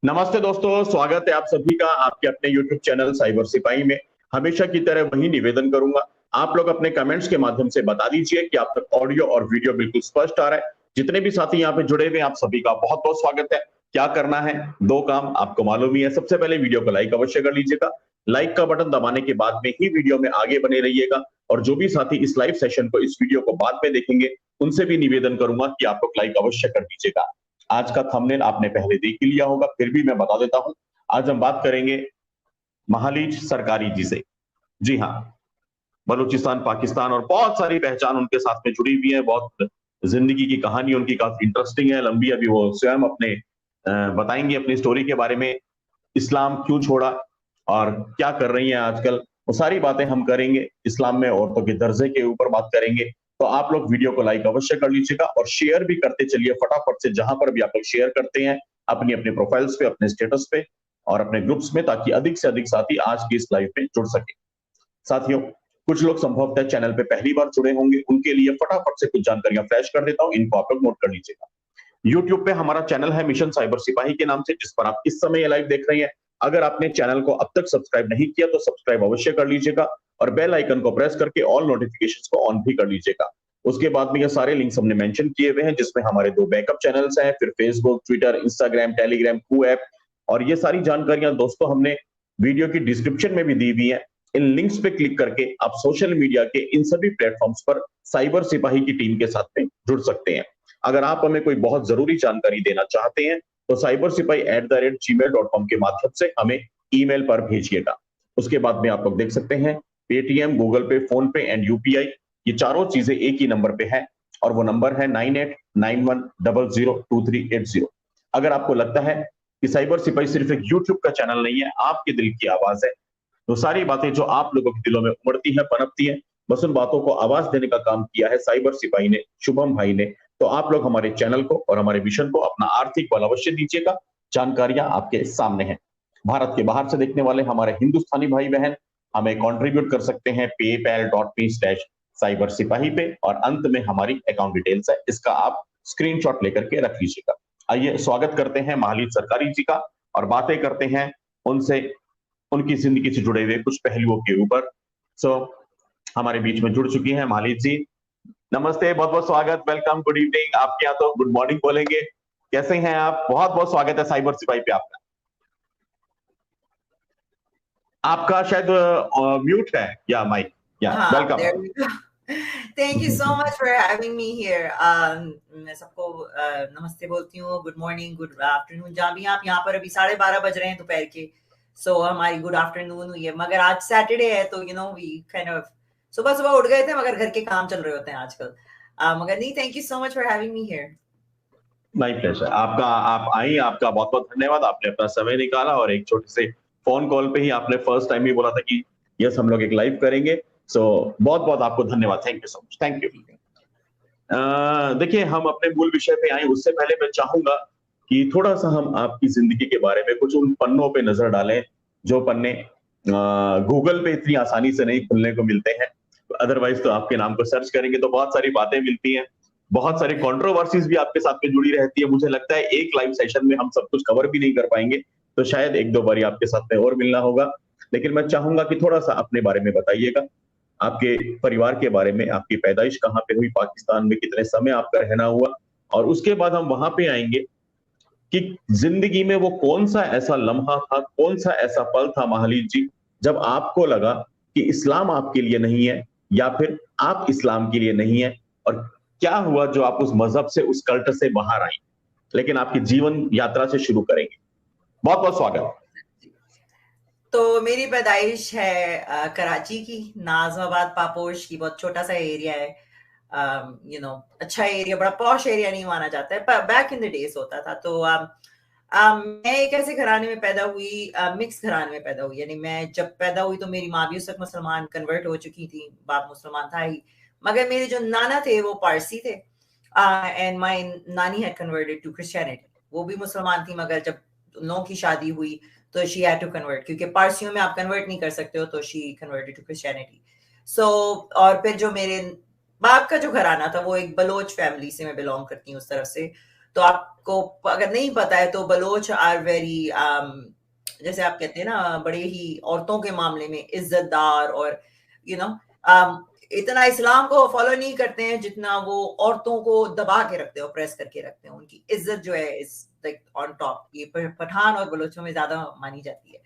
नमस्ते दोस्तों, स्वागत है आप सभी का आपके अपने YouTube चैनल साइबर सिपाही में। हमेशा की तरह वही निवेदन करूंगा, आप लोग अपने कमेंट्स के माध्यम से बता दीजिए कि आप तक ऑडियो और वीडियो बिल्कुल स्पष्ट आ रहा है। जितने भी साथी यहाँ पे जुड़े हुए हैं, आप सभी का बहुत बहुत स्वागत है। क्या करना है? दो काम आपको मालूम ही है। सबसे पहले वीडियो को लाइक अवश्य कर लीजिएगा। लाइक का बटन दबाने के बाद में ही वीडियो में आगे बने रहिएगा। और जो भी साथी इस लाइव सेशन को, इस वीडियो को बाद में देखेंगे, उनसे भी निवेदन करूंगा कि आप लोग लाइक अवश्य कर दीजिएगा। आज का थंबनेल आपने पहले देख ही लिया होगा, फिर भी मैं बता देता हूं। आज हम बात करेंगे महालीज सरकारी जी से। जी हाँ, बलूचिस्तान, पाकिस्तान और बहुत सारी पहचान उनके साथ में जुड़ी हुई है। बहुत जिंदगी की कहानी उनकी काफी इंटरेस्टिंग है, लंबी। अभी वो स्वयं अपने बताएंगे अपनी स्टोरी के बारे में। इस्लाम क्यों छोड़ा और क्या कर रही हैं आजकल, वो सारी बातें हम करेंगे। इस्लाम में औरतों के दर्जे के ऊपर बात करेंगे। तो आप लोग वीडियो को लाइक अवश्य कर लीजिएगा और शेयर भी करते चलिए फटाफट से। जहां पर भी आप लोग शेयर करते हैं अपनी अपने प्रोफाइल्स पे, अपने स्टेटस पे और अपने ग्रुप्स में, ताकि अधिक से अधिक साथी आज की इस लाइव में जुड़ सके। साथियों, कुछ लोग संभवतः चैनल पे पहली बार जुड़े होंगे, उनके लिए फटाफट से कुछ जानकारियां फ्लैश कर देता हूं, इनको आप लोग नोट कर लीजिएगा। यूट्यूब पे हमारा चैनल है मिशन साइबर सिपाही के नाम से, जिस पर आप इस समय ये लाइव देख रहे हैं। अगर आपने चैनल को अब तक सब्सक्राइब नहीं किया तो सब्सक्राइब अवश्य कर लीजिएगा और बेल आइकन को प्रेस करके ऑल नोटिफिकेशंस को ऑन भी कर लीजिएगा। उसके बाद में ये सारे लिंक्स हमने मेंशन किए हुए हैं, जिसमें हमारे 2 बैकअप चैनल्स हैं, फिर फेसबुक, ट्विटर, इंस्टाग्राम, टेलीग्राम, कू ऐप। और ये सारी जानकारियां दोस्तों हमने वीडियो की डिस्क्रिप्शन में भी दी हुई है। इन लिंक्स पे क्लिक करके आप सोशल मीडिया के इन सभी प्लेटफॉर्म्स पर साइबर सिपाही की टीम के साथ में जुड़ सकते हैं। अगर आप हमें कोई बहुत जरूरी जानकारी देना चाहते हैं तो cybersipahi@gmail.com के माध्यम से हमें ईमेल पर भेजिएगा। उसके बाद में आप लोग देख सकते हैं पेटीएम, गूगल पे, फोन पे एंड यूपीआई, ये चारों चीजें एक ही नंबर पे है और वो नंबर है 9891002380। अगर आपको लगता है कि साइबर सिपाही सिर्फ एक यूट्यूब का चैनल नहीं है, आपके दिल की आवाज है, तो सारी बातें जो आप लोगों के दिलों में उमड़ती हैं, पनपती हैं, बस उन बातों को आवाज देने का काम किया है साइबर सिपाही ने, शुभम भाई ने। तो आप लोग हमारे चैनल को और हमारे मिशन को अपना आर्थिक बल अवश्य दीजिएगा। जानकारियां आपके सामने हैं। भारत के बाहर से देखने वाले हमारे हिंदुस्तानी भाई बहन हमें कंट्रीब्यूट कर सकते हैं paypal.me/साइबर सिपाही पे, और अंत में हमारी अकाउंट डिटेल्स है, इसका आप स्क्रीनशॉट लेकर के रख लीजिएगा। आइए स्वागत करते हैं महालीज सरकारी जी का और बातें करते हैं उनसे, उनकी जिंदगी से जुड़े हुए कुछ पहलुओं के ऊपर। हमारे बीच में जुड़ चुकी हैं महालीज जी। नमस्ते, बहुत बहुत स्वागत, वेलकम, गुड इवनिंग। आपके यहाँ तो गुड मॉर्निंग बोलेंगे। कैसे हैं आप? बहुत बहुत स्वागत है साइबर सिपाही पे आपका। आपका शायद म्यूट है या माइक, या welcome. there we go. Thank you so much for having me here. मैं सबको नमस्ते बोलती हूँ, गुड मॉर्निंग, गुड आफ्टरनून, जहाँ भी आप। यहाँ पर अभी 12:30 बज रहे हैं दोपहर के, सो हमारी गुड आफ्टरनून हुई है। मगर आज सैटरडे है तो वी काइंड ऑफ सुबह सुबह उठ गए थे, मगर घर के काम चल रहे होते हैं आजकल। मगर नहीं, thank you so much for having me here. My pleasure. आप आई, आपका बहुत बहुत धन्यवाद। आपने अपना समय निकाला और एक छोटे से फोन कॉल पे ही आपने फर्स्ट टाइम ही बोला था कि यस हम लोग एक लाइव करेंगे। सो बहुत बहुत आपको धन्यवाद, thank you so much, thank you. देखिए, हम अपने मूल विषय पे आए उससे पहले मैं चाहूंगा कि थोड़ा सा हम आपकी जिंदगी के बारे में कुछ उन पन्नों पे नजर डालें जो पन्ने गूगल पे इतनी आसानी से नहीं खुलने को मिलते हैं। अदरवाइज तो आपके नाम को सर्च करेंगे तो बहुत सारी बातें मिलती हैं, बहुत सारी कंट्रोवर्सीज भी आपके साथ में जुड़ी रहती है। मुझे लगता है एक लाइव सेशन में हम सब कुछ कवर भी नहीं कर पाएंगे, तो शायद एक दो बारी आपके साथ में और मिलना होगा। लेकिन मैं चाहूंगा कि थोड़ा सा अपने बारे में बताइएगा, आपके परिवार के बारे में, आपकी पैदाइश कहाँ पे हुई, पाकिस्तान में कितने समय आपका रहना हुआ, और उसके बाद हम वहां पे आएंगे कि जिंदगी में वो कौन सा ऐसा लम्हा था, कौन सा ऐसा पल था महालीज जी, जब आपको लगा कि इस्लाम आपके लिए नहीं है या फिर आप इस्लाम के लिए नहीं है, और क्या हुआ जो आप उस मजहब से, उस कल्ट से बाहर आई। लेकिन आपकी जीवन यात्रा से शुरू करेंगे। बहुत बहुत स्वागत। तो मेरी पैदाइश है कराची की, नाजमाबाद पापोश की, बहुत छोटा सा एरिया है। अच्छा एरिया, बड़ा पॉश एरिया नहीं माना जाता है, पर बैक इन द डेज होता था। तो मैं एक ऐसे घराने में पैदा हुई, मिक्स घराने में पैदा हुई। यानी मैं जब पैदा हुई तो मेरी माँ भी उस वक्त मुसलमान कन्वर्ट हो चुकी थी, बाप मुसलमान था ही, मगर मेरे जो नाना थे वो पारसी थे, एंड माय नानी हैड कन्वर्टेड टू क्रिश्चियनिटी। वो भी मुसलमान थी, मगर जब उन लोगों की शादी हुई तो शी हैड टू कन्वर्ट, क्योंकि पारसियों में आप कन्वर्ट नहीं कर सकते हो, तो शी कन्वर्टेड टू क्रिश्चियनिटी। सो और फिर जो मेरे बाप का जो घराना था वो एक बलोच फैमिली से मैं बिलोंग करती हूँ उस तरफ से। तो आपको अगर नहीं पता है तो बलोच आर वेरी जैसे आप कहते हैं ना बड़े ही औरतों के मामले में इज्जतदार और यू नो इतना इस्लाम को फॉलो नहीं करते हैं जितना वो औरतों को दबा के रखते हैं, प्रेस करके रखते हैं। उनकी इज्जत जो है इज लाइक ऑन टॉप। ये पठान और बलोचों में ज्यादा मानी जाती है।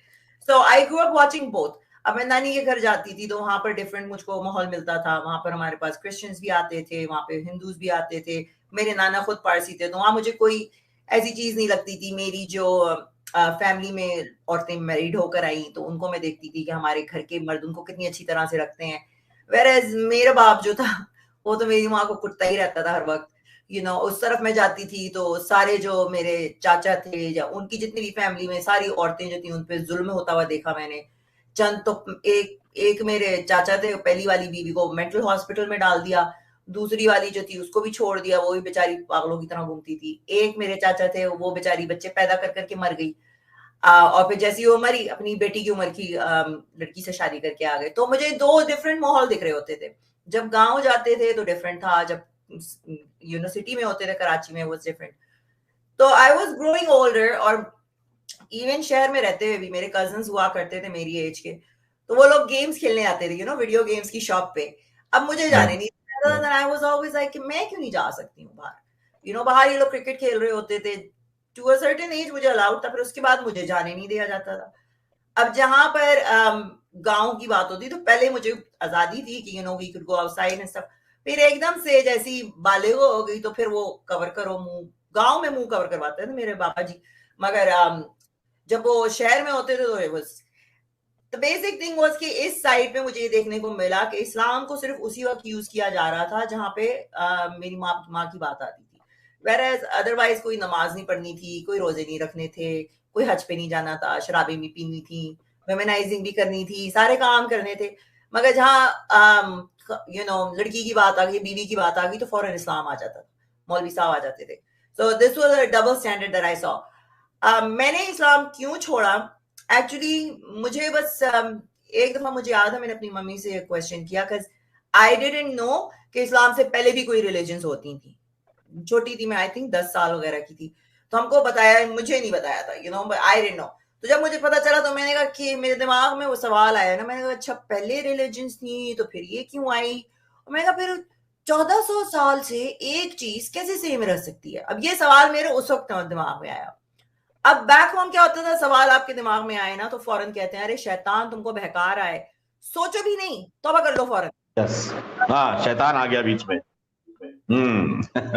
सो आई ग्रू अप वाचिंग बोथ। अब मैं नानी के घर जाती थी तो वहां पर डिफरेंट मुझको माहौल मिलता था। वहां पर हमारे पास क्रिश्चियंस भी आते थे, वहां पे हिंदूज भी आते थे। मेरे नाना खुद पारसी थे, तो वहां मुझे कोई ऐसी चीज नहीं लगती थी। मेरी जो फैमिली में औरतें मैरिड होकर आई तो उनको मैं देखती थी कि हमारे घर के मर्द उनको कितनी अच्छी तरह से रखते हैं। वेरएज मेरा बाप जो था वो तो मेरी माँ को कुटता ही रहता था हर वक्त। उस तरफ मैं जाती थी तो सारे जो मेरे चाचा थे या उनकी जितनी भी फैमिली में सारी औरतें जो थी उन पे जुल्म होता हुआ देखा मैंने। चंद तो एक मेरे चाचा थे, पहली वाली बीवी को मेंटल हॉस्पिटल में डाल दिया, दूसरी वाली जो थी उसको भी छोड़ दिया, वो भी बेचारी पागलों की तरह घूमती थी। एक मेरे चाचा थे, वो बेचारी बच्चे पैदा कर करके मर गई। और फिर जैसी वो मरी अपनी बेटी की उम्र की लड़की से शादी करके आ गए। तो मुझे दो डिफरेंट माहौल दिख रहे होते थे। जब गांव जाते थे तो डिफरेंट था, जब यूनिवर्सिटी में होते थे कराची में वो डिफरेंट। तो आई वाज ग्रोइंग ओल्डर, और इवन शहर में रहते हुए भी मेरे कजन्स हुआ करते थे मेरी एज के, तो वो लोग गेम्स खेलने आते थे वीडियो गेम्स की शॉप पे। अब मुझे जाने नहीं देता। आई वाज ऑलवेज लाइक मैं क्यों नहीं जा सकती हूँ बाहर। बाहर ये लोग क्रिकेट खेल रहे होते थे। टू अ सर्टेन एज मुझे अलाउड था, फिर उसके बाद मुझे जाने नहीं दिया जाता था। अब जहां पर गांव की बात होती तो पहले मुझे आजादी थी कि we could go outside and stuff. फिर एकदम से जैसी बालिग हो गई तो फिर वो कवर करो मुंह। गांव में मुंह कवर करवाते थे मेरे बाबा जी, मगर जब वो शहर में होते थे तो it was the basic thing was कि इस साइड पे मुझे ये देखने को मिला कि इस्लाम को सिर्फ उसी वक्त यूज किया जा रहा था जहां पे मेरी माँ की बात आती थी। वेरएज अदरवाइज कोई नमाज नहीं पढ़नी थी, कोई रोजे नहीं रखने थे, कोई हज पे नहीं जाना था, शराबें भी पीनी थी, वेमेनाइजिंग भी करनी थी, सारे काम करने थे। मगर जहाँ लड़की की बात आ गई, बीवी की बात आ गई तो फौरन इस्लाम आ जाता था, मौलवी साहब आ जाते थे। So this was a double standard that I saw. मैंने इस्लाम क्यों छोड़ा? एक्चुअली मुझे बस एक दफा मुझे याद है मैंने अपनी मम्मी से क्वेश्चन किया, बिकॉज आई डिडंट नो कि इस्लाम से पहले भी कोई रिलीजन्स होती थी। छोटी थी मैं, आई थिंक 10 साल वगैरह की थी, तो हमको बताया, मुझे नहीं बताया था, आई डिडंट नो। तो जब मुझे पता चला तो मैंने कहा कि मेरे दिमाग में वो सवाल आया ना, मैंने कहा अच्छा पहले रिलीजन्स थी तो फिर ये क्यों आई? और मैंने कहा फिर 1400 साल से एक चीज कैसे सेम रह सकती है? अब ये सवाल मेरे उस वक्त दिमाग में आया। अब बैक होम क्या होता था, सवाल आपके दिमाग में आए ना तो फौरन कहते हैं अरे शैतान तुमको बहका रहा है, सोचो भी नहीं, तौबा कर लो फौरन। यस, हाँ, शैतान आ गया बीच में।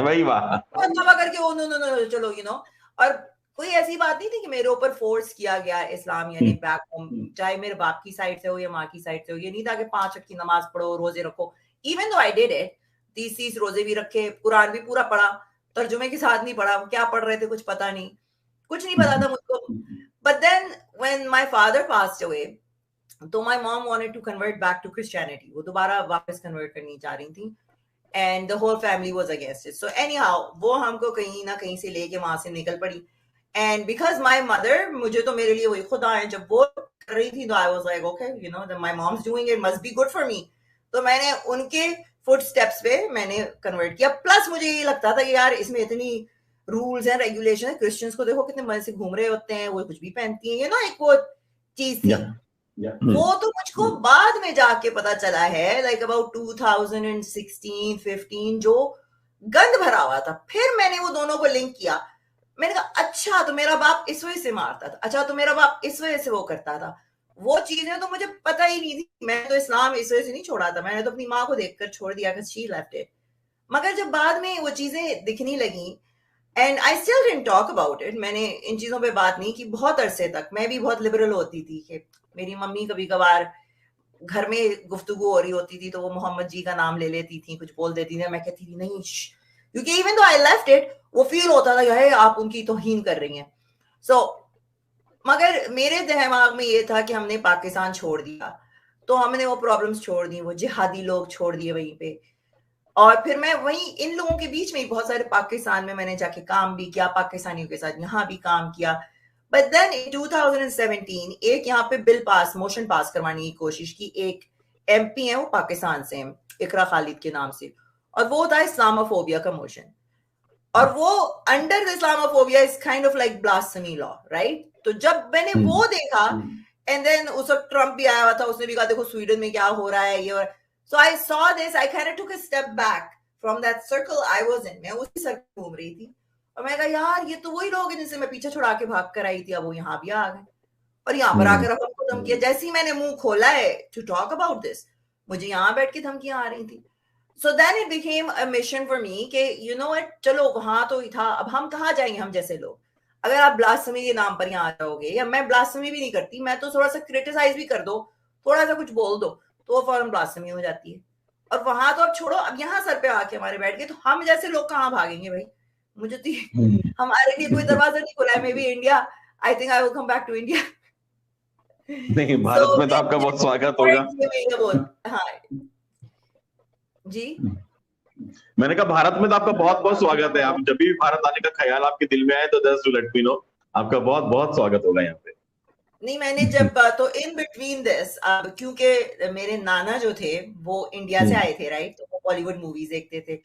वही बात। तौबा करके ओ नो नो नो चलो और कोई ऐसी बात नहीं थी कि मेरे ऊपर फोर्स किया गया इस्लाम, यानी बैक होम चाहे मेरे बाप की साइड से हो या माँ की साइड से हो। ये नहीं था कि 5 वक्त की नमाज पढ़ो, रोजे रखो। Even though I did it, 30 रोजे भी रखे, कुरान भी पूरा पढ़ा, तर्जुमे के साथ नहीं पढ़ा, क्या पढ़ रहे थे कुछ पता नहीं, कुछ नहीं पता था मुझको। But then when my father passed away तो my mom wanted to convert back to Christianity, वो दोबारा वापस कन्वर्ट करनी चाह रही थी, and the whole family was against it. So anyhow वो हमको कहीं ना कहीं से लेके वहां से निकल पड़ी। एंड बिकॉज माय मदर, मुझे तो मेरे लिए वही खुदा है, जब वो कर रही थी तो I was like okay my moms doing it, must be good for me. तो मैंने उनके फुट स्टेप्स पे मैंने कन्वर्ट किया। प्लस मुझे ये लगता था कि यार इसमें इतनी रूल्स एंड रेगुलेशन है, क्रिश्चियंस को देखो कितने मजे से घूम रहे होते हैं, वो कुछ भी पहनती हैं, एक वो चीज थी। वो तो मुझको बाद में जाके पता चला है, लाइक अबाउट 2016-15 जो गंद भरा हुआ था। फिर मैंने वो दोनों को लिंक किया। मैंने कहा अच्छा तो मेरा बाप इस वजह से मारता था, अच्छा तो मेरा बाप इस वजह से वो करता था। वो चीजें तो मुझे पता ही नहीं थी। मैं तो इस्लाम इस वजह से नहीं छोड़ा था, मैंने तो अपनी माँ को देखकर छोड़ दिया, शी लेफ्ट इट। मगर जब बाद में वो चीजें दिखने लगी, and I still didn't talk about it, मैंने इन चीजों पे बात नहीं की बहुत अरसे तक। मैं भी बहुत लिबरल होती थी कि मेरी मम्मी कभी कभार घर में गुफ्तगू हो रही होती थी तो वो मोहम्मद जी का नाम ले लेती थी, कुछ बोल देती थी, मैं कहती थी नहीं, क्योंकि even though I left it, वो फील होता था कि आप उनकी तौहीन कर रही हैं। सो मगर मेरे दिमाग में ये था कि हमने पाकिस्तान छोड़ दिया तो हमने वो प्रॉब्लम्स छोड़ दी, वो जिहादी लोग छोड़ दिए वहीं पे। और फिर मैं वहीं इन लोगों के बीच में बहुत सारे पाकिस्तान में मैंने जाके काम भी किया, पाकिस्तानियों के साथ यहाँ भी काम किया। बट देन इन 2017 एक यहाँ पे बिल पास, मोशन पास करवाने की कोशिश की। एक एमपी है, वो पाकिस्तान से हैं, इकरा खालिद के नाम से, और वो था इस्लामोफोबिया का मोशन। और वो under the Islamophobia is kind of like blasphemy law, right? तो जब मैंने वो देखा, एंड देन उस वक्त ट्रम्प भी आया हुआ था, उसने भी कहा देखो स्वीडन में क्या हो रहा है ये, और so I saw this, I kind of took a step back from that circle I was in. मैं उसी सर्कल घूम रही थी और मैं कहा यार ये तो वही लोग हैं जिनसे मैं पीछे छुड़ा के भाग कर आई थी, अब वो यहाँ भी आ गए और यहाँ पर आकर हमको धमकियां। जैसे ही मैंने मुंह खोला है टू टॉक अबाउट दिस, मुझे यहाँ बैठ के धमकियां आ रही थी। So then it became a mission for me कि यू नो इट, चलो वहां तो ही था, अब हम कहाँ जाएंगे हम जैसे लोग। अगर आप ब्लास्फेमी के नाम पर यहाँ आ जाओगे, या मैं ब्लास्फेमी भी नहीं करती, मैं तो थोड़ा सा क्रिटिसाइज भी कर दो, थोड़ा सा कुछ बोल दो तो वो फौरन ब्लास्फेमी हो जाती है। और वहां तो अब छोड़ो, अब यहाँ सर पे आके हमारे बैठ गए, तो हम जैसे लोग कहाँ भागेंगे भाई? मुझे तो हमारे लिए कोई दरवाजा नहीं खुला है। Maybe India, I think I will come back to India. नहीं, भारत में तो आपका बहुत स्वागत होगा। हाँ जी, मैंने कहा भारत में तो आपका बहुत बहुत स्वागत है। आप जब भी भारत आने का ख्याल आपके दिल में आए तो just to let me know, आपका बहुत बहुत स्वागत होगा यहाँ पे। नहीं, मैंने जब तो इन बिटवीन दिस, क्योंकि मेरे नाना जो थे वो इंडिया से आए थे, राइट? तो वो बॉलीवुड मूवीज देखते थे।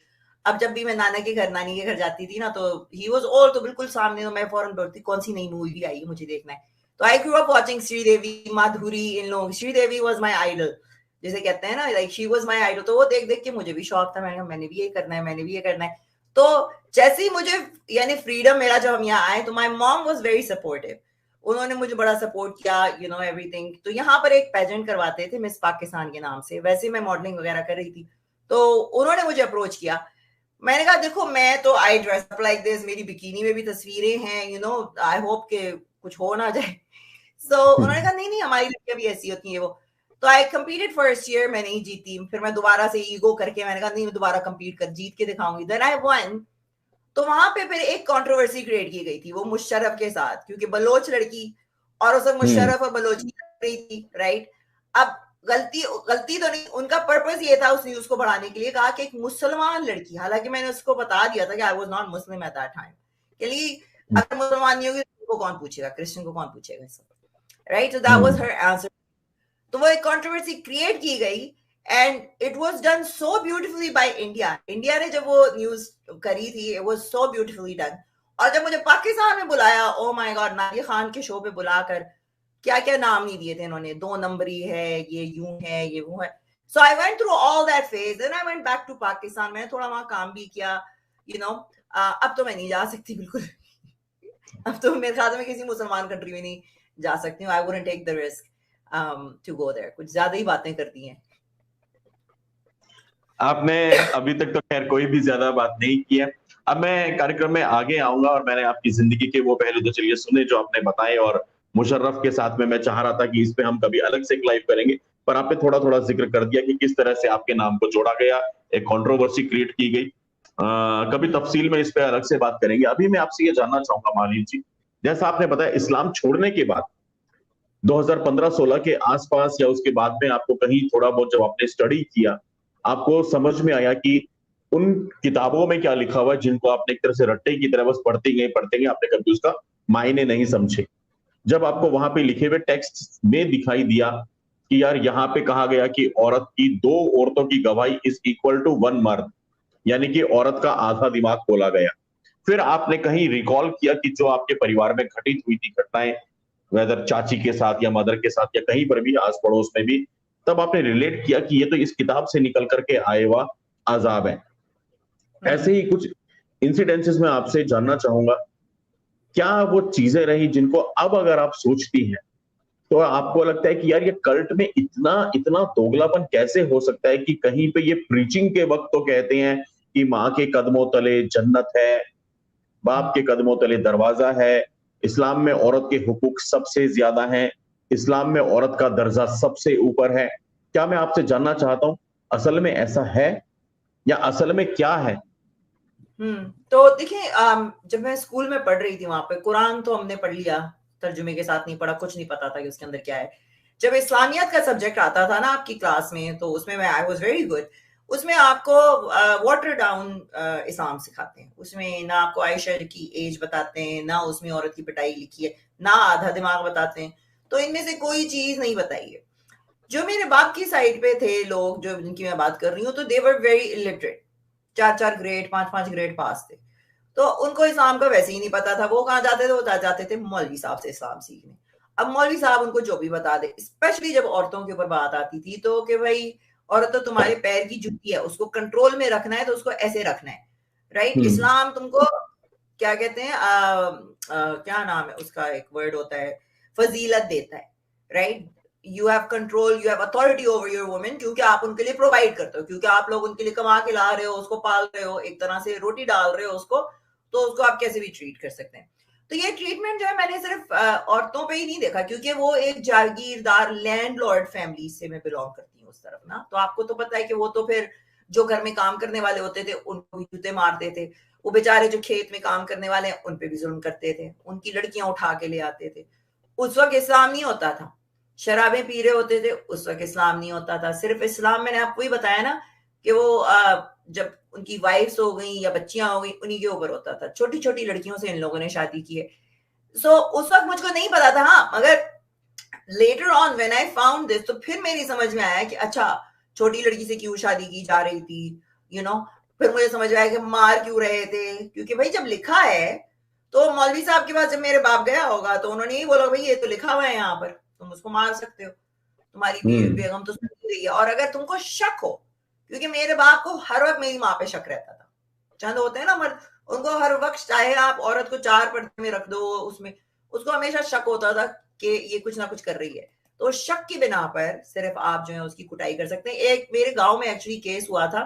अब जब भी मैं नाना के घर, नानी के घर जाती थी ना, तो ही वाज ऑल, तो बिल्कुल सामने, तो मैं फौरन बोलती कौन सी नई मूवी आई है, मुझे देखना है। तो I grew up watching Sridevi, Madhuri, इन लोग। श्रीदेवी वाज माय आइडल, जैसे कहते हैं ना, like she was my idol. तो वो देख देख के मुझे भी शौक था, मैंने भी ये करना है, मैंने भी ये करना है। तो जैसे ही मुझे यानी फ्रीडम मेरा, जब हम यहाँ आए, तो my mom was very supportive, उन्होंने मुझे बड़ा सपोर्ट किया, यू नो एवरीथिंग। तो यहाँ पर एक पेजेंट करवाते थे मिस पाकिस्तान के नाम से, वैसे मैं मॉडलिंग वगैरह कर रही थी, तो उन्होंने मुझे अप्रोच किया। मैंने कहा देखो मैं तो आई ड्रेस अप लाइक दिस, मेरी बिकिनी में भी तस्वीरें हैं, यू नो, आई होप के कुछ हो ना जाए। सो उन्होंने कहा नहीं नहीं, हमारी लड़कियां भी ऐसी होती है वो। तो आई कम्पीटेड फर्स्ट ईयर, मैं नहीं जीती, फिर मैं दोबारा से ईगो करके मैंने कहा नहीं, मैं दोबारा कम्पीट कर जीत के दिखाऊंगी, देन आई वन। तो वहां पे फिर एक कंट्रोवर्सी क्रिएट की गई थी, वो मुशर्रफ के साथ, क्योंकि बलोच लड़की और उस मुशर्रफ और बलोची कर रही थी, राइट? अब गलती गलती तो नहीं, उनका पर्पस ये था उस न्यूज को बढ़ाने के लिए, कहा कि एक मुसलमान लड़की, हालांकि मैंने उसको बता दिया था कि I was not Muslim at that time, के लिए अगर मुसलमान नहीं होगी तो कौन पूछेगा, क्रिश्चियन को कौन पूछेगा, right? So that was her answer. तो वो एक कंट्रोवर्सी क्रिएट की गई, and it was done so beautifully by India. India ने जब वो न्यूज करी थी, it was so beautifully done. और जब मुझे पाकिस्तान में बुलाया, oh my God, Nadia Khan के शो पे बुलाकर क्या क्या नाम नहीं दिए थे इन्होंने, 2 नंबरी है, ये यूं है, ये वो है। So I went through all that phase, then I went back to Pakistan. मैंने थोड़ा वहां काम भी किया, यू नो। अब तो मैं नहीं जा सकती बिल्कुल। अब तो मेरे ख्याल में किसी मुसलमान कंट्री में नहीं जा सकती हूँ। I wouldn't take the risk to go there, कुछ ज्यादा ही बातें करती हैं। आपने अभी तक तो खैर कोई भी ज्यादा बात नहीं की है। अब मैं कार्यक्रम में आगे आऊंगा और मैंने आपकी जिंदगी के वो पहलू तो चलिए सुने जो आपने बताए, और मुशर्रफ के साथ में मैं चाह रहा था कि इस पे हम कभी अलग से एक लाइव करेंगे, पर आपने थोड़ा थोड़ा जिक्र कर दिया कि किस तरह से आपके नाम को जोड़ा गया, एक कंट्रोवर्सी क्रिएट की गई। कभी तफसील में इस पे अलग से बात करेंगे। अभी मैं आपसे ये जानना चाहूंगा मालिन जी, जैसा आपने बताया इस्लाम छोड़ने के बाद 2015-16 के आसपास या उसके बाद में आपको कहीं थोड़ा बहुत जब आपने स्टडी किया, आपको समझ में आया कि उन किताबों में क्या लिखा हुआ है जिनको आपने एक तरह से रट्टे की तरह बस पढ़ते गए, आपने कभी उसका मायने नहीं समझे। जब आपको वहां पे लिखे हुए टेक्स्ट में दिखाई दिया कि यार यहाँ पे कहा गया कि औरत की 2 औरतों की गवाही इज इक्वल टू 1 मर्द, यानी कि औरत का आधा दिमाग खोला गया। फिर आपने कहीं रिकॉल किया कि जो आपके परिवार में घटित हुई थी घटनाएं, वेदर चाची के साथ या मदर के साथ या कहीं पर भी आस पड़ोस में भी, तब आपने रिलेट किया कि ये तो इस किताब से निकल करके आए हुआ आजाब है। ऐसे ही कुछ इंसिडेंसेस में आपसे जानना चाहूंगा, क्या वो चीजें रही जिनको अब अगर आप सोचती हैं तो आपको लगता है कि यार ये कल्ट में इतना इतना दोगलापन कैसे हो सकता है कि कहीं पे ये प्रीचिंग के वक्त तो कहते हैं कि माँ के कदमों तले जन्नत है, बाप के कदमों तले दरवाजा है, इस्लाम में औरत के हुकूक सबसे ज्यादा हैं, इस्लाम में औरत का दर्जा सबसे ऊपर है। क्या मैं आपसे जानना चाहता हूं असल में ऐसा है या असल में क्या है? तो देखिए, जब मैं स्कूल में पढ़ रही थी, वहां पे कुरान तो हमने पढ़ लिया, तर्जुमे के साथ नहीं पढ़ा, कुछ नहीं पता था कि उसके अंदर क्या है। जब इस्लामियत का सब्जेक्ट आता था ना आपकी क्लास में, तो उसमें मैं आई वाज वेरी गुड। उसमें आपको वाटर डाउन इस्लाम सिखाते हैं, उसमें ना आपको आयशा की एज बताते हैं, ना उसमें औरत की पिटाई लिखी है, ना आधा दिमाग बताते हैं। तो इनमें से कोई चीज नहीं बताई है। जो मेरे बाप की साइड पे थे लोग, जो जिनकी मैं बात कर रही हूँ, तो they were very illiterate, 4-4 grade 5-5 grade pass थे। तो उनको इस्लाम का वैसे ही नहीं पता था। वो कहाँ जाते थे? वो जाते थे मौलवी साहब से इस्लाम सीखने। अब मौलवी साहब उनको जो भी बता दे, स्पेशली जब औरतों के ऊपर बात आती थी, तो कि भाई औरत तो तुम्हारे पैर की जूती है, उसको कंट्रोल में रखना है तो उसको ऐसे रखना है, राइट? इस्लाम तुमको क्या कहते हैं, क्या नाम है उसका, एक वर्ड होता है, फजीलत देता है, right? You have control, you have authority over your women, क्योंकि आप उनके लिए प्रोवाइड करते हो, क्योंकि आप लोग उनके लिए कमा के ला रहे हो, उसको पाल रहे हो, एक तरह से रोटी डाल रहे हो उसको, तो उसको आप कैसे भी ट्रीट कर सकते हैं। तो ये ट्रीटमेंट जो है मैंने सिर्फ औरतों पे ही नहीं देखा, क्योंकि वो एक जागीरदार लैंडलॉर्ड फैमिली से मैं बिलोंग करती हूँ उस तरफ ना, तो आपको तो पता है कि वो तो फिर जो घर में काम करने वाले होते थे उनको भी जूते मारते थे, वो बेचारे जो खेत में काम करने वाले हैं उन पे भी जुल्म करते थे, उनकी लड़कियां उठा के ले आते थे। उस वक्त इस्लाम नहीं होता था, शराबें पी रहे होते थे, उस वक्त इस्लाम नहीं होता था। सिर्फ इस्लाम, मैंने आपको ही बताया ना कि वो जब उनकी वाइफ्स हो गई या बच्चियां हो गई उन्हीं के ऊपर होता था। छोटी छोटी लड़कियों से इन लोगों ने शादी की है। सो उस वक्त मुझको नहीं पता था, हाँ, मगर later on when I found this, तो फिर मेरी समझ में आया कि अच्छा, छोटी लड़की से क्यों शादी की जा रही थी, यू नो। फिर मुझे समझ में आया कि मार क्यों रहे थे, क्योंकि भाई जब लिखा है, तो मौलवी साहब के पास जब मेरे बाप गया होगा तो उन्होंने यही बोला, भाई ये तो लिखा हुआ है यहाँ पर, तुम उसको मार सकते हो, तुम्हारी बेगम तो सुन रही है। और अगर तुमको शक हो, क्योंकि मेरे बाप को हर वक्त मेरी माँ पे शक रहता था, चंद होते हैं ना मर्द, उनको हर वक्त, चाहे आप औरत को 4 पर्दे में रख दो, उसमें उसको हमेशा शक होता था कि ये कुछ ना कुछ कर रही है। तो शक की बिना पर सिर्फ आप जो है उसकी कुटाई कर सकते हैं। एक मेरे गांव में एक्चुअली केस हुआ था,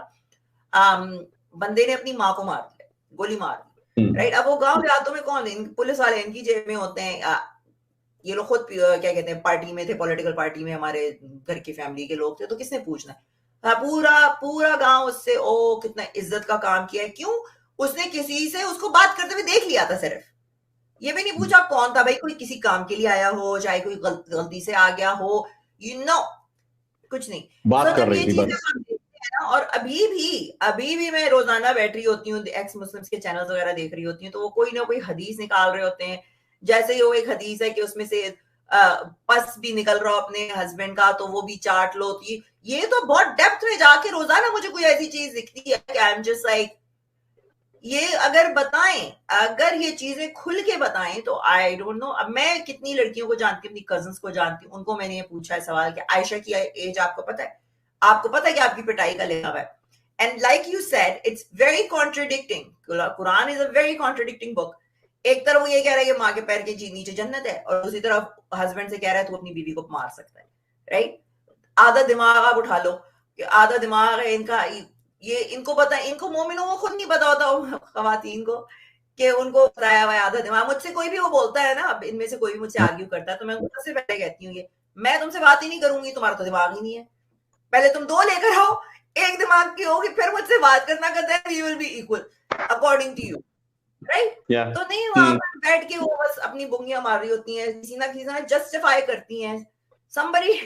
बंदे ने अपनी माँ को मार दिया, गोली मार दी, राइट? अब वो गांव देहातों में कौन, पुलिस वाले इनकी जेब में होते हैं, ये लोग खुद क्या कहते हैं पार्टी में थे, पॉलिटिकल पार्टी में, हमारे घर की फैमिली के लोग थे, तो किसने पूछना है? हाँ, पूरा पूरा गांव उससे ओ कितना इज्जत का काम किया है। क्यों? उसने किसी से उसको बात करते हुए देख लिया था, सिर्फ ये भी नहीं पूछा कौन था भाई, कोई किसी काम के लिए आया हो, चाहे कोई गलती से आ गया हो, कुछ नहीं। बात कर जब रही ये थी चीजें बस। हम देखते हैं ना, और अभी भी मैं रोजाना बैठ रही होती हूँ, एक्स मुस्लिम्स के चैनल्स वगैरह देख रही होती हूँ, तो वो कोई ना कोई हदीस निकाल रहे होते हैं। जैसे ही वो एक हदीस है कि उसमें से पस भी निकल रहा हो अपने हस्बैंड का, तो वो भी चाट लो। तो ये तो बहुत डेप्थ में जाके रोजाना मुझे कोई ऐसी चीज दिखती है कि आई एम जस्ट लाइक, ये अगर बताएं, अगर ये चीजें खुल के बताएं, तो आई डोंट नो। अब मैं कितनी लड़कियों को जानती हूँ, अपनी कजन्स को जानती हूँ, उनको मैंने ये पूछा है सवाल कि आयशा की एज आपको पता है? आपको पता है कि आपकी पिटाई का लिखा हुआ है? And like you said, it's very contradicting. Quran is a very contradicting book. एक तरफ वो ये कह रहा है कि माँ के पैर के नीचे जन्नत है, और दूसरी तरफ हस्बैंड से कह रहा है तू अपनी बीवी को मार सकता है, राइट? आधा दिमाग आप उठा लो कि आधा दिमाग है इनका, ये इनको पता है, इनको मोमिनों को खुद नहीं पता होता, खवातीन को, कि उनको बताया हुआ है आधा दिमाग। मुझसे कोई भी वो बोलता है ना, अब इनमें से कोई भी मुझसे आर्ग्यू करता है, तो मैं उनको सबसे पहले कहती हूँ, ये मैं तुमसे बात ही नहीं करूंगी, तुम्हारा तो दिमाग ही नहीं है। पहले तुम 2 लेकर आओ, एक दिमाग की होगी, फिर मुझसे बात करना, कहते हैं we will be equal according to you, right? तो नहीं, वहां पर बैठ के वो बस अपनी बुंगियां मार रही होती हैं, किसी ना किसी ना जस्टिफाई करती हैं somebody।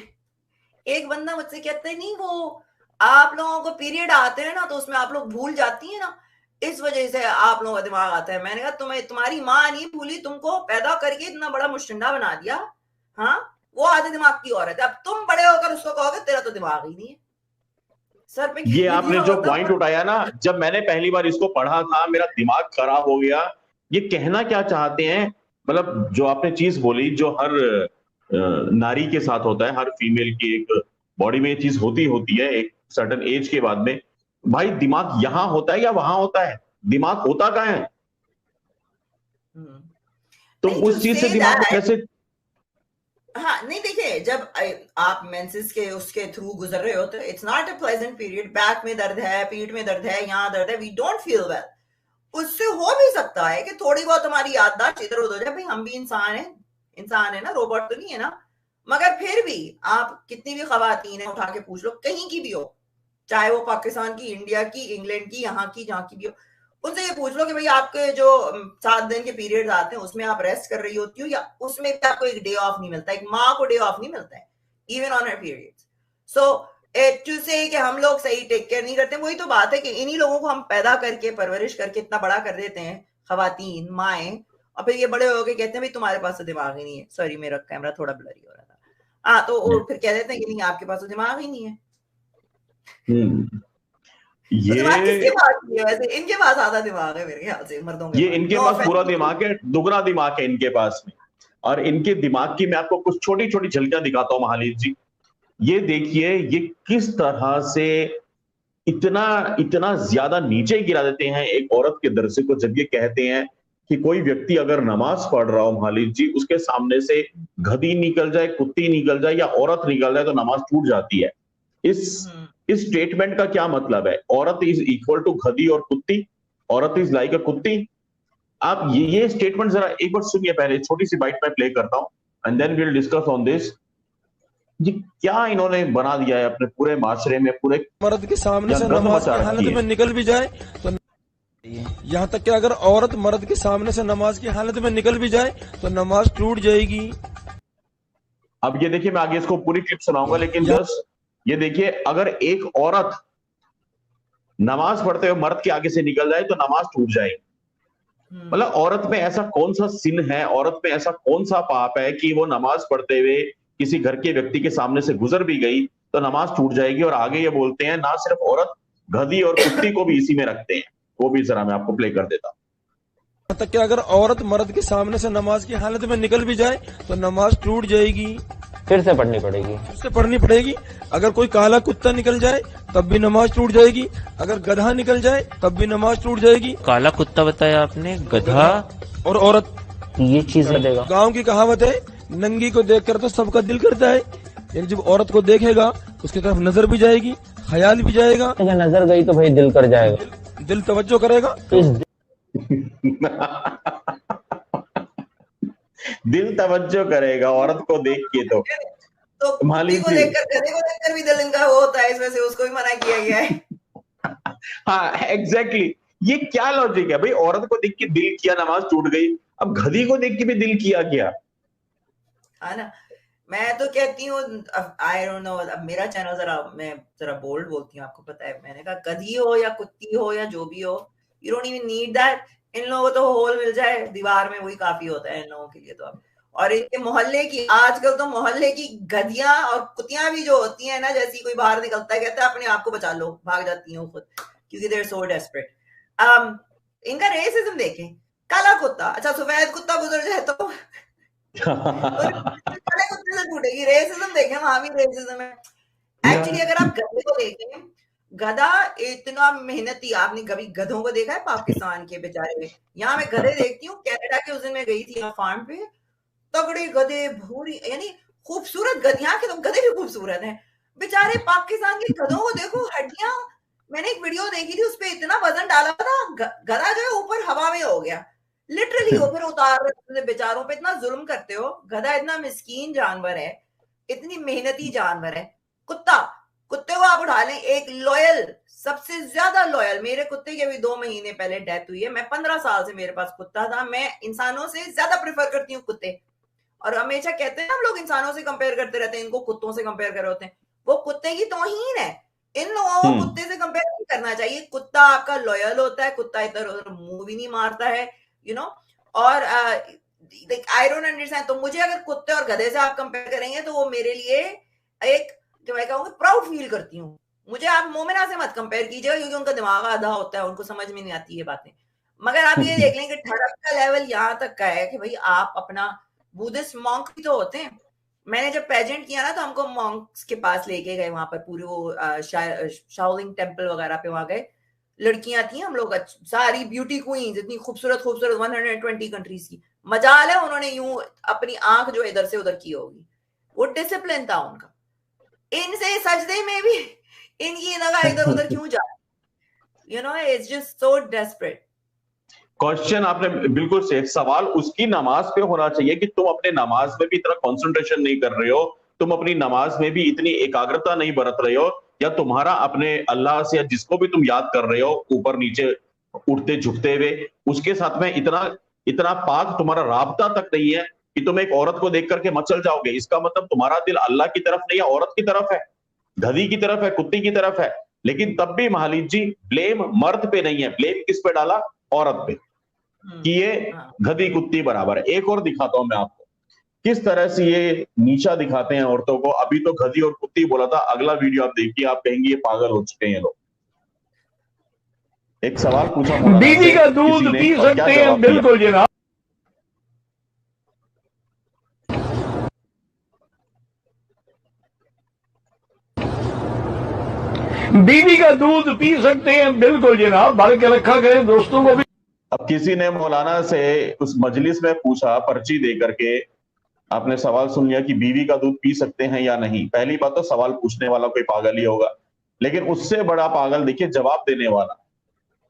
एक बंदा मुझसे कहता है, नहीं वो आप लोगों को पीरियड आते हैं ना, तो उसमें आप लोग भूल जाती हैं ना, इस वजह से आप लोगों का दिमाग आता है। मैंने कहा तुम्हें तुम्हारी माँ नहीं भूली, तुमको पैदा करके इतना बड़ा मुश्तंडा बना दिया, हाँ? वो आधे दिमाग की औरत है, अब तुम बड़े होकर उसको कहोगे तेरा तो दिमाग ही नहीं है। सर पे ये गिर आपने गया जो होता पॉइंट उठाया ना, जब मैंने पहली बार इसको पढ़ा था मेरा दिमाग खराब हो गया। ये कहना क्या चाहते हैं? मतलब जो आपने चीज बोली, जो हर नारी के साथ होता है, हर फीमेल की एक बॉडी में ये चीज होती होती है एक सर्टेन एज के बाद में। भाई दिमाग यहां होता है या वहां होता है? दिमाग होता कहाँ है? तो नहीं, टू उस चीज से से दिमाग को दैट, कैसे? हाँ, नहीं देखिए, जब आप मेंसेस के उसके थ्रू गुजर रहे हो, तो it's not a pleasant period. Back में दर्द है, पीठ में दर्द है, यहाँ दर्द है, वी डोंट फील वेल। उससे हो भी सकता है कि थोड़ी बहुत हमारी याददाश्त इधर उधर हो जाए, भाई हम भी इंसान है ना, रोबोट तो नहीं है ना। मगर फिर भी आप कितनी भी खवातीन है, उठा के पूछ लो, कहीं की भी हो, चाहे वो पाकिस्तान की, इंडिया की, इंग्लैंड की, यहाँ की, जहाँ की भी हो, उनसे ये पूछ लो कि भाई आपके जो 7 दिन के पीरियड्स आते हैं उसमें आप रेस्ट कर रही होती हो, या उसमें भी आपको एक डे ऑफ नहीं मिलता? एक माँ को डे ऑफ नहीं मिलता है even on her periods. So to say कि हम लोग सही टेक केयर नहीं करते, वही तो बात है कि इन्हीं लोगों को हम पैदा करके परवरिश करके इतना बड़ा कर देते हैं, खवातीन माएँ, और फिर ये बड़े हो गए कहते हैं भाई तुम्हारे पास तो दिमाग ही नहीं है। सॉरी, मेरा कैमरा थोड़ा ब्लरी हो रहा था। हाँ, तो फिर कह देते हैं कि नहीं आपके पास तो दिमाग ही नहीं है। तो दिमाग किसके ये पास नहीं है वैसे? इनके पास आधा दिमाग है मेरे ख्याल से, मर्दों के ये पास। इनके नो पास पूरा ऑफेंस। दिमाग है, दुगना दिमाग है इनके पास में। और इनके दिमाग की मैं आपको कुछ छोटी छोटी झलकियां दिखाता हूं महालीन जी। ये देखिए ये किस तरह से इतना इतना ज्यादा नीचे गिरा देते हैं एक औरत के दर्जे को, जब ये कहते हैं कि कोई व्यक्ति अगर नमाज पढ़ रहा हो महालीन जी, उसके सामने से गधी निकल जाए, कुत्ती निकल जाए या औरत निकल जाए तो नमाज टूट जाती है। इस इस स्टेटमेंट का क्या मतलब है? औरत इज इक्वल टू गधी और कुत्ती, औरत इज लाइक अ कुत्ती। आप ये स्टेटमेंट जरा एक बार सुनिए, पहले छोटी सी बाइट में प्ले करता हूं and then we will discuss on this. ये क्या इन्होंने बना दिया है अपने पूरे माशरे में, पूरे मर्द के सामने से गंद नमाज मचा की हालत रखी में है। निकल भी जाए तो यहाँ तक कि अगर औरत मर्द के सामने से नमाज की हालत में निकल भी जाए तो नमाज टूट जाएगी। अब ये देखिए, मैं आगे इसको पूरी क्लिप सुनाऊंगा, लेकिन जस्ट ये देखिए, अगर एक औरत नमाज पढ़ते हुए मर्द के आगे से निकल जाए तो नमाज टूट जाएगी। मतलब औरत में ऐसा कौन सा सिन है, औरत में ऐसा कौन सा पाप है कि वो नमाज पढ़ते हुए किसी घर के व्यक्ति के सामने से गुजर भी गई तो नमाज टूट जाएगी। और आगे ये बोलते हैं ना सिर्फ औरत, गधी और कुत्ती को भी इसी में रखते हैं। वो भी जरा मैं आपको प्ले कर देता हूं। यहाँ तक कि अगर औरत मर्द के सामने से नमाज की हालत में निकल भी जाए तो नमाज टूट जाएगी, फिर से पढ़नी पड़ेगी। फिर से पढ़नी पड़ेगी। अगर कोई काला कुत्ता निकल जाए तब भी नमाज टूट जाएगी, अगर गधा निकल जाए तब भी नमाज टूट जाएगी। काला कुत्ता बताया आपने, गधा और औरत, ये चीज देगा। गांव की कहावत है, नंगी को देखकर तो सबका दिल करता है। यानी जब औरत को देखेगा उसकी तरफ नजर भी जाएगी, ख्याल भी जाएगा। अगर नजर गई तो भाई दिल कर जाएगा, दिल तवज्जो करेगा। तो इस दिल तवज्जो करेगा औरत को देख के। तो कुत्ती मालिक को जी, देखकर, गधे को देखकर भी दिल इनका वो होता है, इस वजह से उसको भी मना किया गया है। हाँ एग्जैक्टली। ये क्या लॉजिक है भाई? औरत को देख के दिल किया, नमाज टूट गई, अब गधी को देख के भी दिल किया क्या? है ना? मैं तो कहती हूँ, आई डोंट नो, अब मेरा चैनल मैं जरा बोल्ड बोलती हूँ, आपको पता है। मैंने कहा गधी हो या कुत्ती हो या जो भी हो, you don't even need that. इन लोगों को तो होल मिल जाए दीवार में, वही काफी होता है इन लोगों के लिए तो। अब और इनके मोहल्ले की, आजकल तो मोहल्ले की गधियां और कुतियां भी जो होती हैं ना, जैसी कोई बाहर निकलता है कहता है अपने आप को बचा लो, भाग जाती हैं खुद, क्योंकि दे आर सो डेस्परेट। इनका रेसिज्म देखें, काला कुत्ता, अच्छा सफेद कुत्ता गुजर जाए तो काले कुत्ते से टूटेगी। रेसिज्म देखें, वहां भी रेसिज्म है। एक्चुअली अगर आप गधे को देखें, गधा इतना मेहनती, आपने कभी गधों को देखा है पाकिस्तान के बेचारे? यहाँ मैं गधे देखती हूँ, कनाडा के उस दिन मैं गई थी फार्म पे, तगड़े गधे, भूरी, यानी खूबसूरत गधियां के, तो गधे भी खूबसूरत हैं बेचारे। पाकिस्तान के गधों को देखो, हड्डियां। मैंने एक वीडियो देखी थी, उसपे इतना वजन डाला था, गधा जो है ऊपर हवा में हो गया लिटरली। वो फिर उतार रहे, बेचारों पे इतना जुल्म करते हो। गधा इतना मिस्कीन जानवर है, इतनी मेहनती जानवर है। कुत्ता, कुत्ते को आप उठा लें, एक लॉयल, सबसे ज्यादा लॉयल। मेरे कुत्ते की अभी 2 महीने पहले डेथ हुई है। मैं 15 साल से मेरे पास कुत्ता था। मैं इंसानों से ज्यादा प्रेफर करती हूँ कुत्ते। और हमेशा कहते हैं हम लोग इंसानों से कंपेयर करते रहते हैं, इनको कुत्तों से कंपेयर कर रहे होते हैं। वो कुत्ते की तौहीन है। इन लोगों को कुत्ते से कंपेयर नहीं करना चाहिए। कुत्ता आपका लॉयल होता है, कुत्ता इधर उधर मुंह भी नहीं मारता है, यू नो। और आई डोंट अंडरस्टैंड। तो मुझे अगर कुत्ते और गधे से आप कंपेयर करेंगे तो वो मेरे लिए एक, जो मैं कहूँगी, प्राउड फील करती हूँ। मुझे आप मोमिना से मत कंपेयर कीजिएगा, क्योंकि उनका दिमाग आधा होता है, उनको समझ में नहीं आती ये बातें। मगर आप ये देख लें कि ठड़क का लेवल यहाँ तक का है कि भाई आप अपना, बुद्धिस्ट मॉन्क भी तो होते हैं। मैंने जब पेजेंट किया ना, तो हमको मॉन्क्स के पास लेके गए, वहां पर पूरे वो शाओलिंग टेम्पल वगैरह पे वहां गए। लड़कियां थी, हम लोग सारी ब्यूटी क्वींस, इतनी खूबसूरत खूबसूरत, 120 कंट्रीज की। मजाल है उन्होंने यूं अपनी आंख जो इधर से उधर की होगी, वो डिसिप्लिन था उनका। इनसे सजदे में भी इनकी नगाह इधर उधर क्यों जा, you know, it's just so desperate. Question आपने बिल्कुल सही, सवाल उसकी नमाज पे होना चाहिए कि तुम अपने नमाज में भी इतना कंसंट्रेशन नहीं कर रहे हो, तुम अपनी नमाज में भी इतनी एकाग्रता नहीं बरत रहे हो, या तुम्हारा अपने अल्लाह से या जिसको भी तुम याद कर रहे हो ऊपर नीचे उठते झुकते हुए, उसके साथ में इतना इतना पाक तुम्हारा राबता तक नहीं है कि तुम एक औरत को देख करके मचल जाओगे। इसका मतलब तुम्हारा दिल अल्लाह की तरफ नहीं है, औरत की तरफ है, गधी की तरफ है, कुत्ती की तरफ है। लेकिन तब भी महालीन जी, ब्लेम मर्द पे नहीं है, ब्लेम किस पे डाला? औरत पे, कि ये गधी कुत्ती बराबर है। एक और दिखाता हूं मैं आपको किस तरह से ये नीचा दिखाते हैं औरतों को। अभी तो गधी और कुत्ती बोला था, अगला वीडियो आप देखिए, आप कहेंगे ये पागल हो चुके हैं ये लोग। एक सवाल पूछा मौलाना बीवी से का किसी दूध ने पी और क्या सकते हैं, जवाब दिया? बिल्कुल जनाब। बीवी का दूध पी सकते हैं, बिल्कुल जनाब, भर के रखा करें दोस्तों को भी। अब किसी ने मौलाना से उस मजलिस में पूछा पर्ची दे करके, आपने सवाल सुन लिया कि बीवी का दूध पी सकते हैं या नहीं। पहली बात तो सवाल पूछने वाला कोई पागल ही होगा, लेकिन उससे बड़ा पागल देखिए जवाब देने वाला।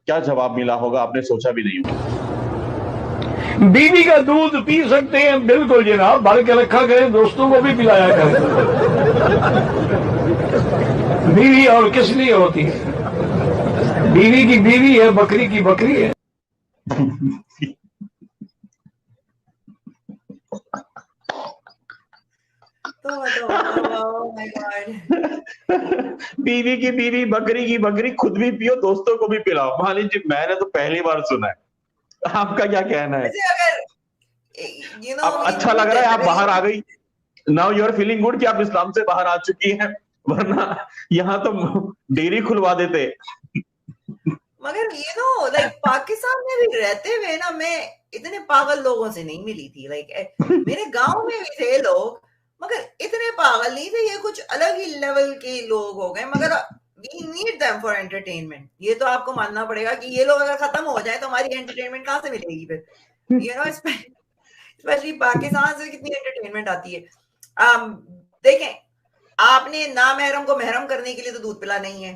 क्या जवाब मिला होगा आपने सोचा भी नहीं होगा। बीवी का दूध पी सकते हैं, बिल्कुल जनाब, भर के रखा करें दोस्तों को भी पिलाया करें। बीवी और किस लिए होती है? बीवी की बीवी है, बकरी की बकरी है। Oh my God. बीवी की बीवी, बकरी की बकरी, खुद भी पियो, दोस्तों को भी पिलाओ। मान लीजिए मैंने तो पहली बार सुना है, आपका क्या कहना है? वैसे अगर अब अच्छा लग रहा है आप बाहर आ गई, now you are feeling good कि आप इस्लाम से बाहर आ चुकी हैं, वरना यहाँ तो डेयरी खुलवा देते। मगर लाइक पाकिस्तान में भी रहते हुए ना, मैं इतने पागल लोगों से नहीं मिली थी। लाइक मेरे गांव में भी थे लोग, मगर इतने पागल नहीं थे। ये कुछ अलग ही लेवल के लोग हो गए। मगर we need them for entertainment. ये तो आपको मानना पड़ेगा कि ये लोग अगर खत्म हो जाए तो हमारी एंटरटेनमेंट कहाँ से मिलेगी फिर? स्पेशली पाकिस्तान से कितनी एंटरटेनमेंट आती है। देखें, आपने ना महरम को महरम करने के लिए तो दूध पिला नहीं है,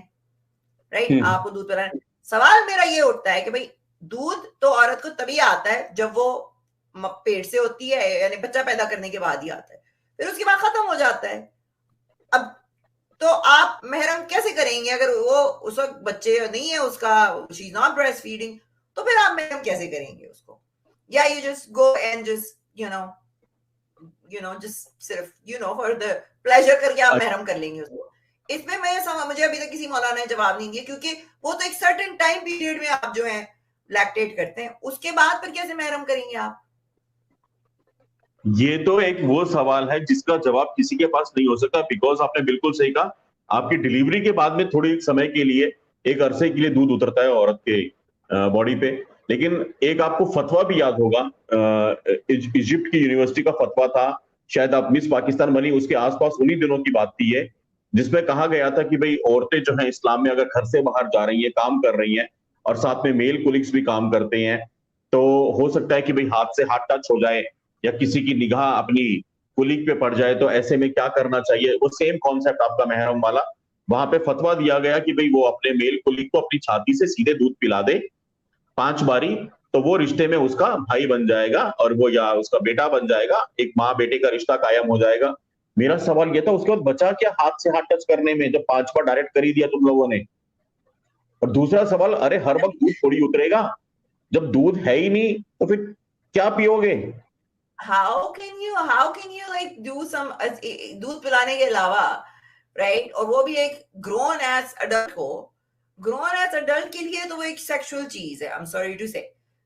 राइट? आपको दूध पिलाना। सवाल मेरा ये उठता है कि भाई दूध तो औरत को तभी आता है जब वो पेट से होती है, यानी बच्चा पैदा करने के बाद ही आता है, फिर उसके बाद खत्म हो जाता है। अब तो आप महरम कैसे करेंगे अगर वो उस वक्त बच्चे नहीं है उसका, she is not breast feeding, तो फिर आप महरम कैसे करेंगे उसको? या you just go and just just सिर्फ फॉर द प्लेजर करके आप महरम कर लेंगे उसको? इसमें मुझे अभी तक किसी मौलाना ने जवाब नहीं दिया, क्योंकि वो तो एक सर्टेन टाइम पीरियड में आप जो है लैक्टेट करते हैं, उसके बाद फिर कैसे महरम करेंगे आप? ये तो एक वो सवाल है जिसका जवाब किसी के पास नहीं हो सकता, बिकॉज आपने बिल्कुल सही कहा, आपकी डिलीवरी के बाद में थोड़ी समय के लिए, एक अरसे के लिए दूध उतरता है औरत के बॉडी पे। लेकिन एक आपको फतवा भी याद होगा, इजिप्ट की यूनिवर्सिटी का फतवा था, शायद आप मिस पाकिस्तान बनी उसके आसपास उन्हीं दिनों की बात थी ये, जिसमें कहा गया था कि भाई औरतें जो हैं इस्लाम में अगर घर से बाहर जा रही हैं, काम कर रही हैं, और साथ में मेल कोलिग्स भी काम करते हैं, तो हो सकता है कि भाई हाथ से हाथ टच हो जाए या किसी की निगाह अपनी कुलीग पे पड़ जाए, तो ऐसे में क्या करना चाहिए। वो सेम कॉन्सेप्ट आपका महरम वाला, वहां पे फतवा दिया गया कि भाई वो अपने मेल कुलीग को अपनी छाती से सीधे दूध पिला दे 5 बारी, तो वो रिश्ते में उसका भाई बन जाएगा और वो या उसका बेटा बन जाएगा, एक माँ बेटे का रिश्ता कायम हो जाएगा। मेरा सवाल ये था उसके बाद बचा क्या हाथ से हाथ टच करने में, जब 5 बार डायरेक्ट कर ही दिया तुम लोगों ने। और दूसरा सवाल, अरे हर वक्त दूध थोड़ी उतरेगा, जब दूध है ही नहीं तो फिर क्या पियोगे? how can you like do some दूध पिलाने के अलावा, राइट? और वो भी एक ग्रोन एज अडल्ट को, ग्रोन एज अडल्ट के लिए तो वो एक सेक्सुअल चीज है, आई एम सॉरी टू से।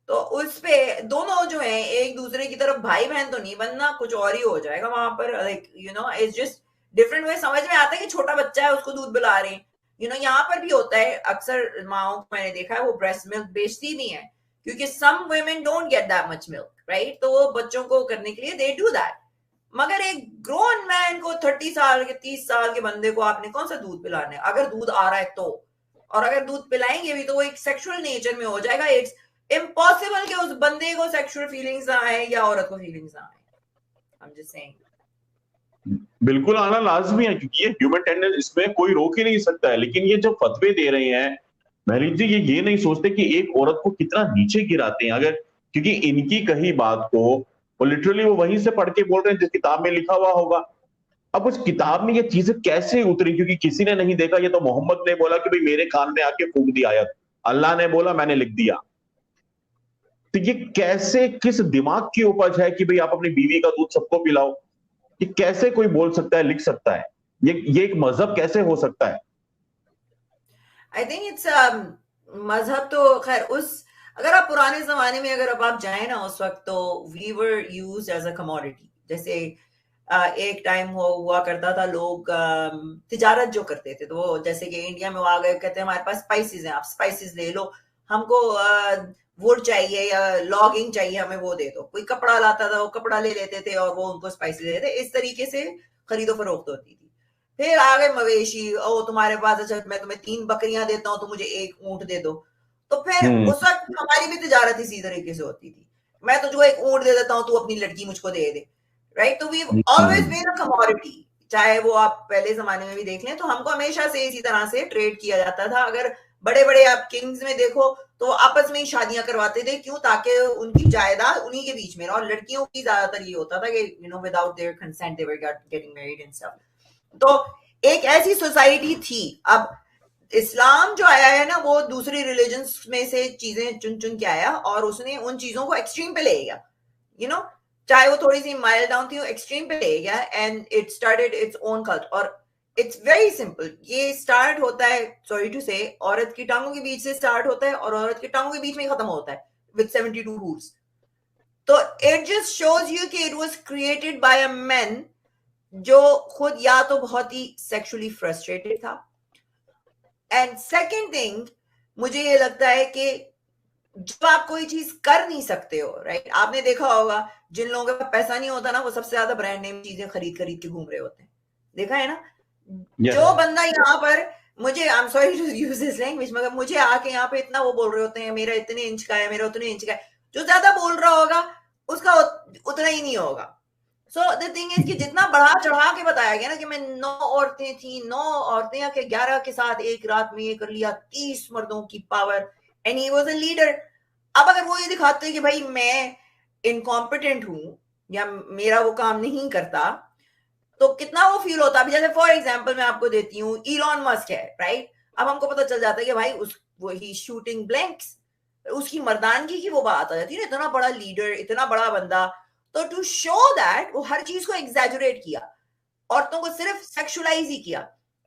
तो उस पे दोनों जो है एक दूसरे की तरफ भाई बहन तो नहीं बनना, कुछ और ही हो जाएगा वहां पर। Like it's just different way. समझ में आता है कि छोटा बच्चा है उसको दूध पिला रहे हैं, यहाँ पर भी होता है। अक्सर माओ को मैंने देखा है वो ब्रेस्ट मिल्क बेचती नहीं है, क्योंकि some women don't get that much milk, right? तो वो बच्चों को करने के लिए दे डू दैट। मगर एक ग्रोन मैन को, 30 साल के 30 साल के बंदे को आपने कौन सा दूध पिलाना है? अगर दूध आ रहा है तो, और अगर दूध पिलाएंगे भी तो वो एक सेक्सुअल नेचर में हो जाएगा। इट्स इम्पॉसिबल कि उस बंदे को सेक्सुअल फीलिंग्स ना आए या औरत को फीलिंग्स ना आए। आई एम जस्ट सेइंग बिल्कुल आना लाजमी है, क्योंकि ये ह्यूमन टेंडेंसी, इसमें कोई रोक ही नहीं सकता है। लेकिन ये जो फतवे दे रहे हैं महरीज जी, ये नहीं सोचते कि एक औरत को कितना नीचे गिराते हैं। अगर क्योंकि इनकी कही बात को वो लिटरली वो वहीं से पढ़ के बोल रहे हैं जिस किताब में लिखा हुआ होगा। अब उस किताब में ये चीजें कैसे उतरी, क्योंकि किसी ने नहीं देखा, ये तो मोहम्मद ने बोला कि भाई मेरे कान में आके फूंक दी आयत, अल्लाह ने बोला मैंने लिख दिया। तो ये कैसे, किस दिमाग की उपज है कि भाई आप अपनी बीवी का दूध सबको पिलाओ? ये कैसे कोई बोल सकता है, लिख सकता है? ये एक मजहब कैसे हो सकता है? आई थिंक इट्स मजहब तो खैर उस, अगर आप पुराने जमाने में अगर अब आप जाए ना उस वक्त, तो we were used as a commodity. जैसे एक टाइम हुआ करता था, लोग तिजारत जो करते थे, तो वो जैसे कि इंडिया में वो आ गए कहते हैं हमारे पास स्पाइसेस हैं, आप स्पाइसेस ले लो, हमको वुड चाहिए या लॉगिंग चाहिए, हमें वो दे दो। कोई कपड़ा लाता था, वो कपड़ा ले लेते थे और वो उनको स्पाइस दे देते। इस तरीके से खरीदो फरोख्त होती थी। फिर आ गए मवेशी, ओ तुम्हारे पास, अच्छा मैं तुम्हें 3 बकरियां देता हूँ तो मुझे 1 ऊंट दे दो। तो फिर उस वक्त हमारी भी तिजारत इसी तरीके से होती थी, मैं तुझको 1 ऊंट दे देता हूँ, तू अपनी लड़की मुझको दे दे, राइट। तो we always been a commodity, चाहे वो आप पहले जमाने में भी देख लें, तो हमको हमेशा से इसी तरह से ट्रेड किया जाता था। अगर बड़े बड़े आप किंग्स में देखो तो आपस में ही शादियां करवाते थे, क्यों? ताकि उनकी जायदाद उन्हीं के बीच में, और लड़कियों की ज्यादातर ये होता था कि without their consent they were getting married and stuff. तो एक ऐसी सोसाइटी थी। अब इस्लाम जो आया है ना, वो दूसरी रिलीजन्स में से चीजें चुन चुन के आया और उसने उन चीजों को एक्सट्रीम पे ले गया, चाहे वो थोड़ी सी माइल्ड डाउन थी, वो एक्सट्रीम पे ले गया and it started its own cult. और इट्स वेरी सिंपल, ये स्टार्ट होता है, सॉरी टू से, औरत की टांगों के बीच से स्टार्ट होता है और औरत की टांगों के बीच में ही खत्म होता है विद 72 रूल्स। तो इट जस्ट शोज यू कि it was created by a man जो खुद या तो बहुत ही सेक्सुअली फ्रस्ट्रेटेड था, एंड सेकेंड थिंग मुझे ये लगता है कि जब आप कोई चीज कर नहीं सकते हो, राइट, आपने देखा होगा जिन लोगों का पैसा नहीं होता ना, वो सबसे ज्यादा ब्रांड नेम चीजें खरीद खरीद के घूम रहे होते हैं, देखा है ना। जो बंदा यहाँ पर, मुझे I am sorry to use this language, मगर मुझे आके यहाँ पे इतना वो बोल रहे होते हैं, मेरा इतने इंच का है, मेरा उतने इंच का है, जो ज्यादा बोल रहा होगा उसका उतना ही नहीं होगा। सो द थिंग इज कि जितना बढ़ा चढ़ा के बताया गया ना कि मैं 9 औरतें थी, 9 औरतें आके 11 के साथ एक रात में ये कर लिया, 30 मर्दों की power, and he was a leader. अब अगर वो ये दिखाते हैं कि भाई मैं इनकॉम्पिटेंट हूं या मेरा वो काम नहीं करता, तो कितना वो फील होता है। जैसे फॉर एग्जांपल मैं आपको देती हूँ, इलॉन मस्क है, राइट। अब हमको पता चल जाता है कि भाई वो ही शूटिंग ब्लैंक्स, उसकी मर्दानगी की वो बात आ जाती है ना, इतना बड़ा लीडर, इतना बड़ा बंदा। तो टू शो दैट वो हर चीज को एग्जैजुरेट किया, औरतों को सिर्फ सेक्सुअलाइज ही किया,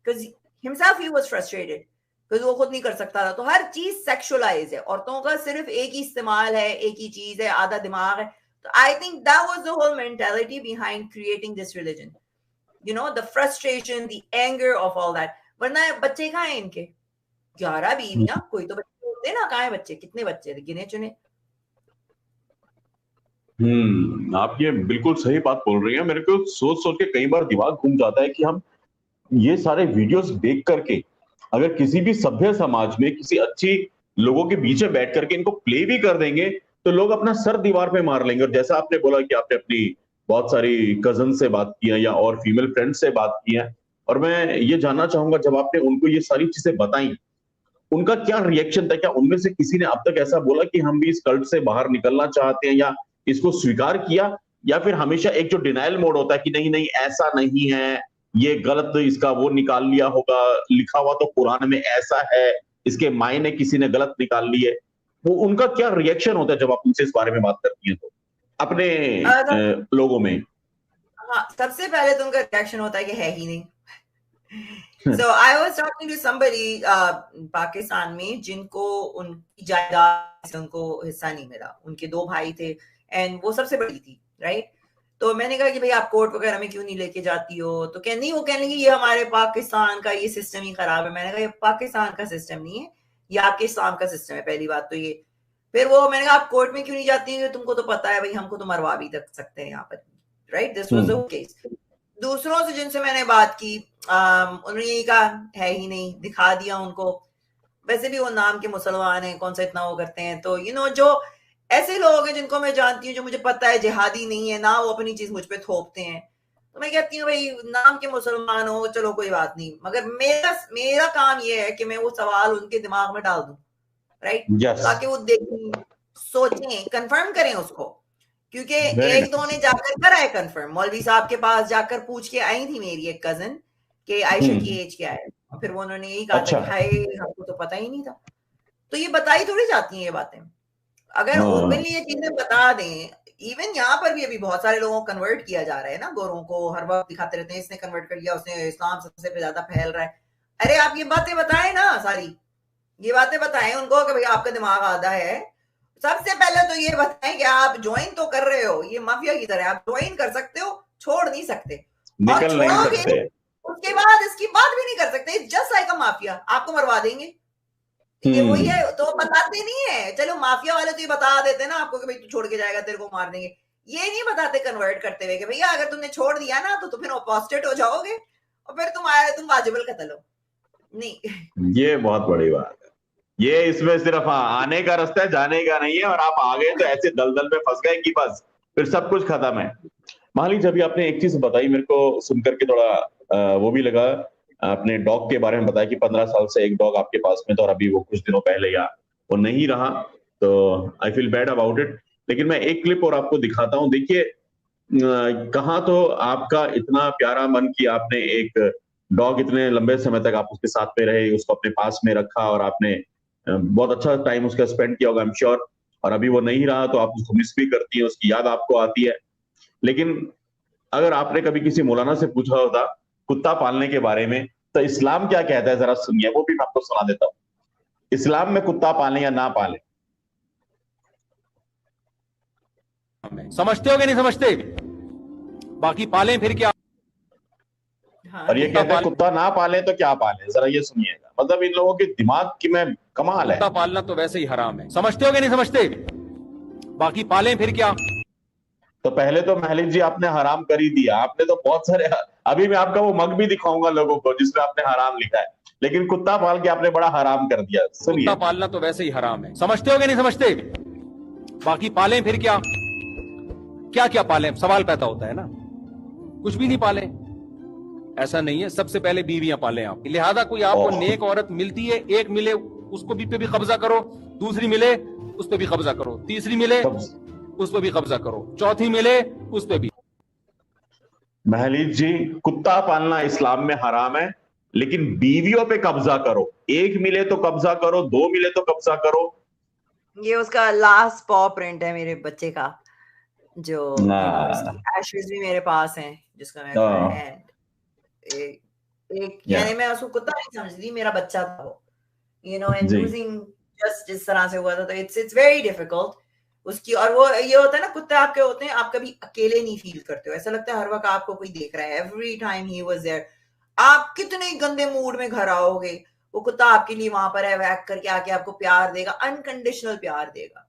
because himself he was frustrated, because वो खुद नहीं कर सकता था। तो हर चीज सेक्सुअलाइज है, औरतों का सिर्फ एक ही इस्तेमाल है, एक ही चीज है, आधा दिमाग है। तो I think that was the whole mentality behind creating this religion, the frustration, the anger of all that. वरना बच्चे कहाँ हैं इनके? 11 बीवियां, कोई तो बच्चे होते ना, कहाँ है बच्चे? कितने बच्चे थे? गिने चुने। आप ये बिल्कुल सही बात बोल रही हैं। मेरे को सोच सोच के कई बार दिमाग घूम जाता है कि हम ये सारे वीडियोस देख करके अगर किसी भी सभ्य समाज में किसी अच्छी लोगों के बीच में बैठ करके इनको प्ले भी कर देंगे तो लोग अपना सर दीवार पे मार लेंगे। और जैसा आपने बोला कि आपने अपनी बहुत सारी कजन से बात की है या और फीमेल फ्रेंड से बात की है, और मैं ये जानना चाहूंगा जब आपने उनको ये सारी चीजें बताई, उनका क्या रिएक्शन था? क्या उनमें से किसी ने अब तक ऐसा बोला कि हम भी इस कल्ट से बाहर निकलना चाहते हैं, या इसको स्वीकार किया, या फिर हमेशा एक जो डिनायल मोड होता है कि नहीं नहीं ऐसा नहीं है, ये गलत, इसका वो निकाल लिया होगा, लिखा हुआ तो कुरान में ऐसा है, इसके मायने किसी ने गलत निकाल लिए, वो उनका क्या रिएक्शन होता है जब आप उनसे इस बारे में बात करती हैं तो अपने लोगों में? हाँ, सबसे पहले तो उनका रिएक्शन होता है कि है ही नहीं। So I was talking to somebody Pakistan में जिनको उनकी जायदाद से उनको हिस्सा नहीं मिला, उनके 2 भाई थे एंड वो सबसे बड़ी थी, राइट। तो मैंने कहा कि भाई आप कोर्ट वगैरह में क्यों नहीं लेके जाती हो? तो नहीं, वो कहने लगी ये हमारे पाकिस्तान का ये सिस्टम ही खराब है। मैंने कहा ये पाकिस्तान का सिस्टम नहीं है, ये आपके इस्लाम का सिस्टम है, पहली बात तो ये। फिर वो मैंने कहा आप कोर्ट में क्यों नहीं जाती है? तुमको तो पता है भाई, हमको तो मरवा भी तक सकते हैं यहाँ पर, right. This was the case. दूसरों से जिनसे मैंने बात की उन्होंने यही कहा है ही नहीं, दिखा दिया उनको। वैसे भी वो नाम के मुसलमान हैं, कौन सा इतना वो करते हैं। तो जो ऐसे लोग हैं जिनको मैं जानती हूँ, जो मुझे पता है जिहादी नहीं है ना, वो अपनी चीज मुझ पे थोपते हैं, तो मैं कहती हूँ भाई नाम के मुसलमान हो, चलो कोई बात नहीं, मगर मेरा काम ये है कि मैं वो सवाल उनके दिमाग में डाल दूं, राइट, ताकि वो देखें, सोचें, कंफर्म करें उसको। क्योंकि एक दो ने जाकर करा है कंफर्म, मौलवी साहब के पास जाकर पूछ के आई थी मेरी एक कजन कि आयशा की एज क्या है, और फिर वो उन्होंने यही कहा था हाय हमको तो पता ही नहीं था। तो ये बताई थोड़ी जाती हैं ये बातें, अगर ओपनली ये चीजें बता दें। इवन यहाँ पर भी अभी बहुत सारे लोगों को कन्वर्ट किया जा रहा है ना, गोरों को हर वक्त दिखाते रहते हैं इसने कन्वर्ट कर लिया, उसने इस्लाम सबसे ज्यादा फैल रहा है। अरे आप ये बातें बताएं ना, सारी ये बातें बताएं उनको कि भाई आपका दिमाग आधा है। सबसे पहले तो ये बताएं कि आप ज्वाइन तो कर रहे हो, ये माफिया की तरह आप ज्वाइन कर सकते हो, छोड़ नहीं सकते, निकल नहीं सकते, उसके बाद इसकी बात भी नहीं कर सकते। जस्ट लाइक अ माफिया, आपको मरवा देंगे, ये वही हम्म। है, तो बताते नहीं है। चलो माफिया वाले तो ये बता देते हैं ना आपको कि भाई तू छोड़ के जाएगा, तेरे को मार देंगे। ये नहीं बताते कन्वर्ट करते हुए कि भैया अगर तुमने छोड़ दिया ना तो फिर अपोस्टेट हो जाओगे और फिर तुम वाजिबल कत्ल हो। नहीं। ये बहुत बड़ी बात है। ये इसमें सिर्फ आने का रास्ता है, जाने का नहीं है। और आप आ गए तो ऐसे दलदल में फंस गए कि बस फिर सब कुछ खत्म है। मान लीजिए अभी आपने एक चीज बताई, मेरे को सुनकर के थोड़ा वो भी लगा। आपने डॉग के बारे में बताया कि 15 साल से एक डॉग आपके पास में था और अभी वो कुछ दिनों पहले या वो नहीं रहा, तो I feel bad about it. लेकिन मैं एक क्लिप और आपको दिखाता हूँ। देखिए कहाँ तो आपका इतना प्यारा मन कि आपने एक डॉग इतने लंबे समय तक आप उसके साथ में रहे, उसको अपने पास में रखा और आपने बहुत अच्छा टाइम उसका स्पेंड किया होगा, आई एम श्योर। और अभी वो नहीं रहा तो आप उसको मिस भी करती है, उसकी याद आपको आती है। लेकिन अगर आपने कभी किसी मौलाना से पूछा होता कुत्ता पालने के बारे में तो इस्लाम क्या कहता है, जरा सुनिए, वो भी मैं आपको सुना देता हूँ। इस्लाम में कुत्ता पालें या ना पालें। समझते हो कि नहीं समझते? बाकी पालें फिर क्या। हाँ, और ये नहीं। कहते हैं कुत्ता ना पालें तो क्या पालें, जरा ये सुनिएगा। मतलब इन लोगों के दिमाग की में कमाल है। कुत्ता पालना तो वैसे ही हराम है। समझते हो कि नहीं समझते? बाकी पालें फिर क्या। तो पहले तो महलिक जी आपने हराम कर ही दिया। आपने तो बहुत सारे, अभी मैं आपका वो मग भी दिखाऊंगा लोगों को जिसमें आपने हराम लिखा है, लेकिन कुत्ता पाल के आपने बड़ा हराम कर दिया। सुनिए। कुत्ता पालना तो वैसे ही हराम है। समझते हो कि नहीं समझते? बाकी पालें फिर क्या। क्या क्या पालें, सवाल पैदा होता है ना। कुछ भी नहीं पालें, ऐसा नहीं है। सबसे पहले बीवियां पालें आप। लिहाजा कोई आपको ओह। नेक औरत मिलती है, एक मिले उसको भी पे भी कब्जा करो, दूसरी मिले उस पे भी कब्जा करो, तीसरी मिले उस पे भी कब्जा करो, चौथी मिले उस पे भी। महलिक जी कुत्ता पालना इस्लाम में हराम है, लेकिन बीवियों पे कब्जा करो। एक मिले तो कब्जा करो, दो मिले तो कब्जा करो। ये उसका लास्ट पॉ प्रिंट है मेरे बच्चे का, जो इसकी हाँ। एशेस भी मेरे पास हैं, जिसका मैं हाँ। हैंड एक या यानी मैं उसको कुत्ता नहीं समझती, मेरा बच्चा था वो, एंड जी। लूजिंग जस्ट जिस तरह से हुआ था, तो इट्स वेरी डिफिकल्ट उसकी। और वो ये होता है ना, कुत्ते आपके होते हैं, आप कभी अकेले नहीं फील करते हो, ऐसा लगता है हर वक्त आपको कोई देख रहा है। Every time he was there. आप कितने गंदे मूड में घर आओगे, वो कुत्ता आपके लिए वहां पर है, वैक करके आके आपको प्यार देगा, अनकंडीशनल प्यार देगा।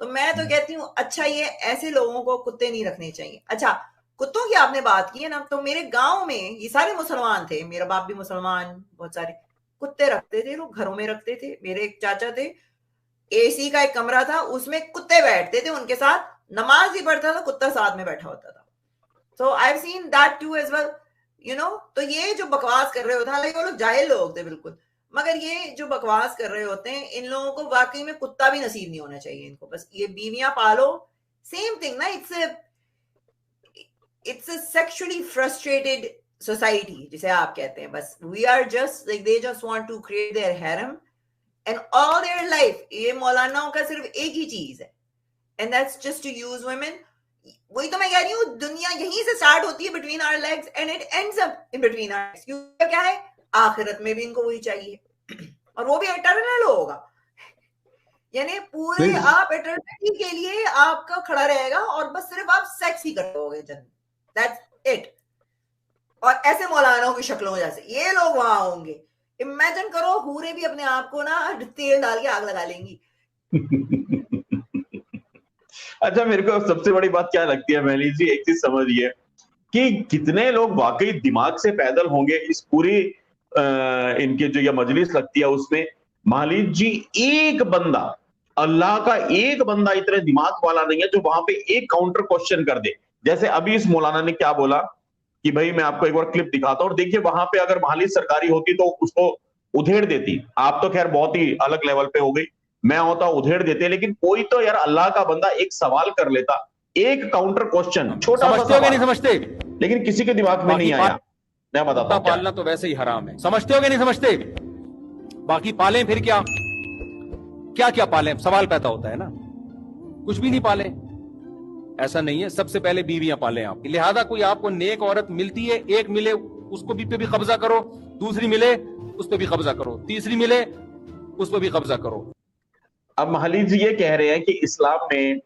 तो मैं तो कहती हूँ अच्छा, ये ऐसे लोगों को कुत्ते नहीं रखने चाहिए। अच्छा, कुत्तों की आपने बात की है ना, तो मेरे गांव में ये सारे मुसलमान थे, मेरा बाप भी मुसलमान, बहुत सारे कुत्ते रखते थे लोग, घरों में रखते थे। मेरे एक चाचा थे, एसी का एक कमरा था, उसमें कुत्ते बैठते थे, उनके साथ नमाज ही पढ़ता था, कुत्ता साथ में बैठा होता था। So I have seen that too as well, तो ये जो बकवास कर रहे होते हैं, हालांकि वो लोग जाहिल लोग थे बिल्कुल, मगर ये जो बकवास कर रहे होते हैं, इन लोगों को वाकई में कुत्ता भी नसीब नहीं होना चाहिए इनको। बस ये बीवियां पालो, सेम थिंग ना। It's a sexually frustrated society जिसे आप कहते हैं। बस we are just like, they just want to create their harem and all their life. ये मौलानाओं का सिर्फ एक ही चीज है, and that's just to use women. वही तो मैं कह रही हूँ, दुनिया यहीं से स्टार्ट होती है, between our legs, and it ends up in between our legs. क्योंकि क्या है, आखिरत में भी इनको वही चाहिए, और वो भी इटर्नल होगा। यानी पूरे आप इटर्निटी के लिए आपका खड़ा रहेगा, और बस सिर्फ आप सेक्स ही करते होगे जन, दैट्स इट। और ऐसे मौलानाओं की शक्लों जैसे ये लोग वहां होंगे। इमेजिन करो, हूरे भी अपने आप को ना तेल डाल के आग लगा लेंगी। अच्छा, मेरे को सबसे बड़ी बात क्या लगती है महली जी, एक चीज समझिए कि कितने लोग वाकई दिमाग से पैदल होंगे इस पूरी इनके जो ये मजलिस लगती है उसमें। मालिक जी एक बंदा, अल्लाह का एक बंदा इतने दिमाग वाला नहीं है जो वहां पे एक काउंटर क्वेश्चन कर दे। जैसे अभी इस मौलाना ने क्या बोला कि भाई मैं आपको एक बार क्लिप दिखाता हूं, और देखिए वहां पे अगर मालिक सरकारी होती तो उसको उधेड़ देती। आप तो खैर बहुत ही अलग लेवल पे हो गई, मैं होता उधेड़ देते, लेकिन कोई तो यार अल्लाह का बंदा एक सवाल कर लेता, एक काउंटर क्वेश्चन, छोटा सा समझते हो कि नहीं सवाल, समझते? लेकिन किसी के दिमाग में नहीं आया। मैं बताता कुत्ता हूं क्या। पालना तो वैसे ही हराम है। समझते हो कि नहीं समझते? बाकी पालें फिर क्या। क्या क्या पालें, सवाल पैदा होता है ना। कुछ भी नहीं पालें, ऐसा नहीं है। सबसे पहले बीवियां पालें आप। लिहाजा कोई आपको नेक औरत मिलती है, एक मिले उसको भी पे भी कब्जा करो, दूसरी मिले उस पे भी कब्जा करो, तीसरी मिले उस पे भी कब्जा करो। अब महली जी ये कह रहे हैं कि इस्लाम में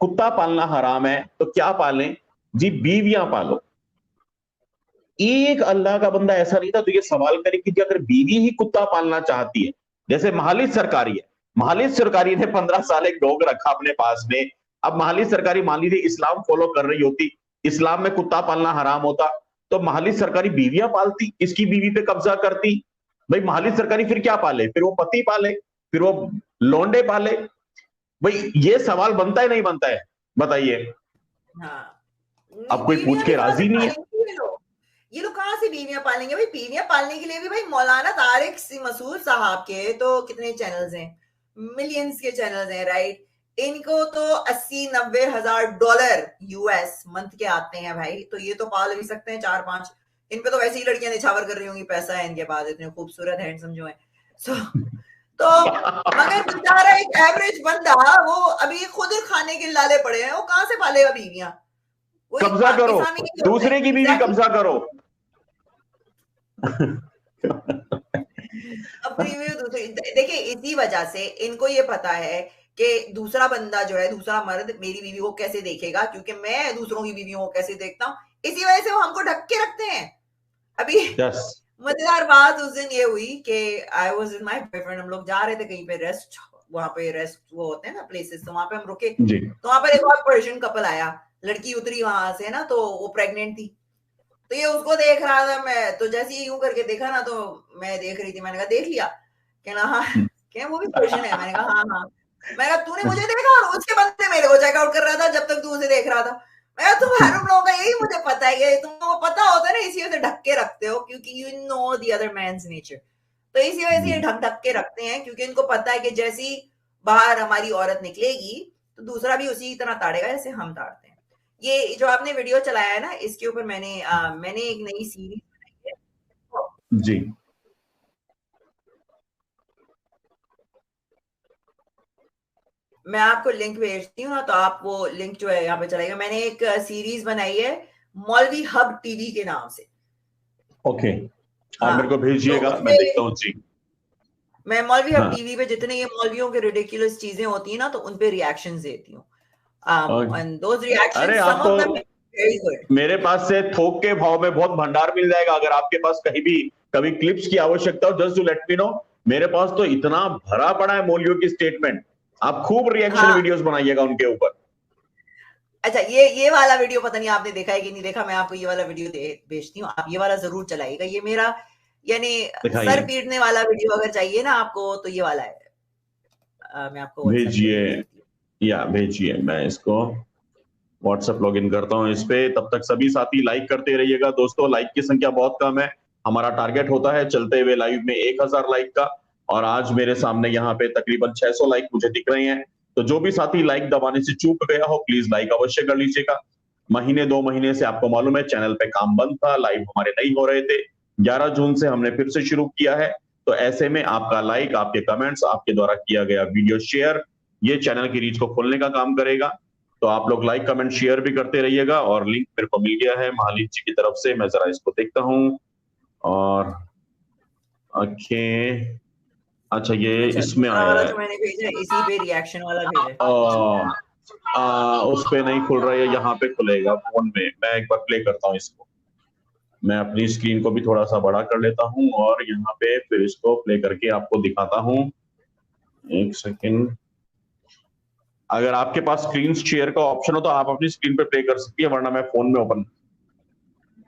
कुत्ता पालना हराम है, तो क्या पालें जी? बीवियां पालो। एक अल्लाह का बंदा ऐसा नहीं था तो ये सवाल करे कि अगर बीवी ही कुत्ता पालना चाहती है, जैसे महालिस सरकारी है, महालिस सरकारी ने 15 साल एक डॉग रखा अपने पास में। अब महालिस सरकारी मान लीजिए इस्लाम फॉलो कर रही होती, इस्लाम में कुत्ता पालना हराम होता, तो महालिस सरकारी बीवियां पालती, इसकी बीवी पे कब्जा करती। भाई महालिस सरकारी फिर क्या पाले? फिर वो पति पाले, फिर वो लौंडे पाले। भाई ये सवाल बनता है नहीं बनता है, बताइए। हाँ, अब कोई पूछ के राजी नहीं है। ये लोग कहाँ से बीवियां पालेंगे भाई? बीवियां पालने के लिए भी भाई मौलाना तारिक मसूद साहब के तो कितने चैनल्स हैं, मिलियंस के चैनल्स हैं, राइट? इनको तो 80-90 हजार डॉलर यूएस मंथ के आते हैं भाई, तो ये तो पाल भी सकते हैं 4-5। इन पे तो वैसे ही लड़कियां निछावर कर रही होंगी, पैसा है इनके पास, इतने खूबसूरत हैंडसम जो है। तो मगर बेचारा एक एवरेज बंदा, वो अभी खुद खाने के लाले पड़े हैं, वो कहाँ से पालेगा बीवियां? कब्जा करो, दूसरे की बीवी कब्जा करो। अपनी भी दूसरी, देखिए इसी वजह से इनको ये पता है कि दूसरा बंदा जो है, दूसरा मर्द मेरी बीवी को कैसे देखेगा, क्योंकि मैं दूसरों की बीवियों को कैसे देखता हूँ, इसी वजह से वो हमको ढक के रखते हैं। अभी मजेदार बात उस दिन ये हुई कि I was with my boyfriend, हम लोग जा रहे थे कहीं पे रेस्ट, वहां पे रेस्ट वो होते हैं ना प्लेसेस, तो वहां पे हम रुके, तो वहां पर एक और पर्शियन कपल आया, लड़की उतरी वहां से ना, तो वो प्रेग्नेंट थी, तो ये उसको देख रहा था। मैं तो जैसे ही यूं करके देखा ना, तो मैं देख रही थी, मैंने कहा देख लिया? कहना हाँ, क्या वो भी पर्शियन है? मैंने कहा हाँ। मैं कहा तूने मुझे देखा? और उसके बंदे मेरे को चेकआउट कर रहा था जब तक तू उसे देख रहा था। मैं तुम लोगों का यही मुझे पता है, तुमको पता होता है ना, इसी वजह से ढक के रखते हो, क्योंकि you know the other man's nature. तो इसी वजह से ये ढक के रखते हैं, क्योंकि इनको पता है कि जैसी बाहर हमारी औरत निकलेगी तो दूसरा भी उसी तरह ताड़ेगा जैसे हम ताड़ते हैं। ये जो आपने वीडियो चलाया है ना, इसके ऊपर मैंने एक नई सीरीज बनाई है जी। मैं आपको लिंक भेजती हूँ ना, तो आप वो लिंक जो है यहाँ पे चलाइएगा। मैंने एक सीरीज बनाई है मौलवी हब टीवी के नाम से। ओके, आप मेरे को भेजिएगा, मैं देखता हूँ जी। मैं मौलवी हब टीवी पे जितने ये मौलवियों के रिडिकुलस चीजें होती है ना, तो उन पे रिएक्शंस देती हूँ। अरे आप तो मेरे पास से थोक के भाव में बहुत भंडार मिल जाएगा। अगर आपके पास कभी क्लिप्स की आवश्यकता हो, just to let me know. मेरे पास तो इतना भरा पड़ा है मौलवियों की स्टेटमेंट, आप खूब रिएक्शन वीडियोस बनाइएगा उनके ऊपर। अच्छा, ये वाला वीडियो पता नहीं आपने देखा है कि नहीं देखा, मैं आपको ये वाला वीडियो भेजती हूँ, आप ये वाला जरूर चलाइएगा। ये मेरा यानी सर पीटने वाला वीडियो अगर चाहिए ना आपको, तो ये वाला है। मैं आपको भेजिए, या भेजिए, मैं इसको व्हाट्सएप लॉगिन करता हूँ इस पे। तब तक सभी साथी लाइक करते रहिएगा दोस्तों, लाइक की संख्या बहुत कम है। हमारा टारगेट होता है चलते हुए लाइव में 1000 लाइक का, और आज मेरे सामने यहाँ पे तकरीबन 600 लाइक मुझे दिख रहे हैं। तो जो भी साथी लाइक दबाने से चूक गया हो, प्लीज लाइक अवश्य कर लीजिएगा। महीने 2 महीने से आपको मालूम है चैनल पे काम बंद था, लाइव हमारे नहीं हो रहे थे। 11 जून से हमने फिर से शुरू किया है, तो ऐसे में आपका लाइक, आपके कमेंट्स, आपके द्वारा किया गया वीडियो शेयर, ये चैनल की रीच को खोलने का काम करेगा। तो आप लोग लाइक, कमेंट, शेयर भी करते रहिएगा। और लिंक मेरे को मिल गया है महालिक जी की तरफ से, मैं जरा इसको देखता हूँ। और अच्छा, ये इसमें आया है, मैंने भेजा इसी पे रिएक्शन वाला भेजा। उस पे नहीं खुल रहा है, यहाँ पे खुलेगा फोन में। मैं एक बार प्ले करता हूँ इसको, मैं अपनी स्क्रीन को भी थोड़ा सा बड़ा कर लेता हूँ और यहाँ पे फिर इसको प्ले करके आपको दिखाता हूँ। एक सेकेंड, अगर आपके पास स्क्रीन शेयर का ऑप्शन हो तो आप अपनी स्क्रीन पे प्ले कर सकती है, वरना मैं फोन में ओपन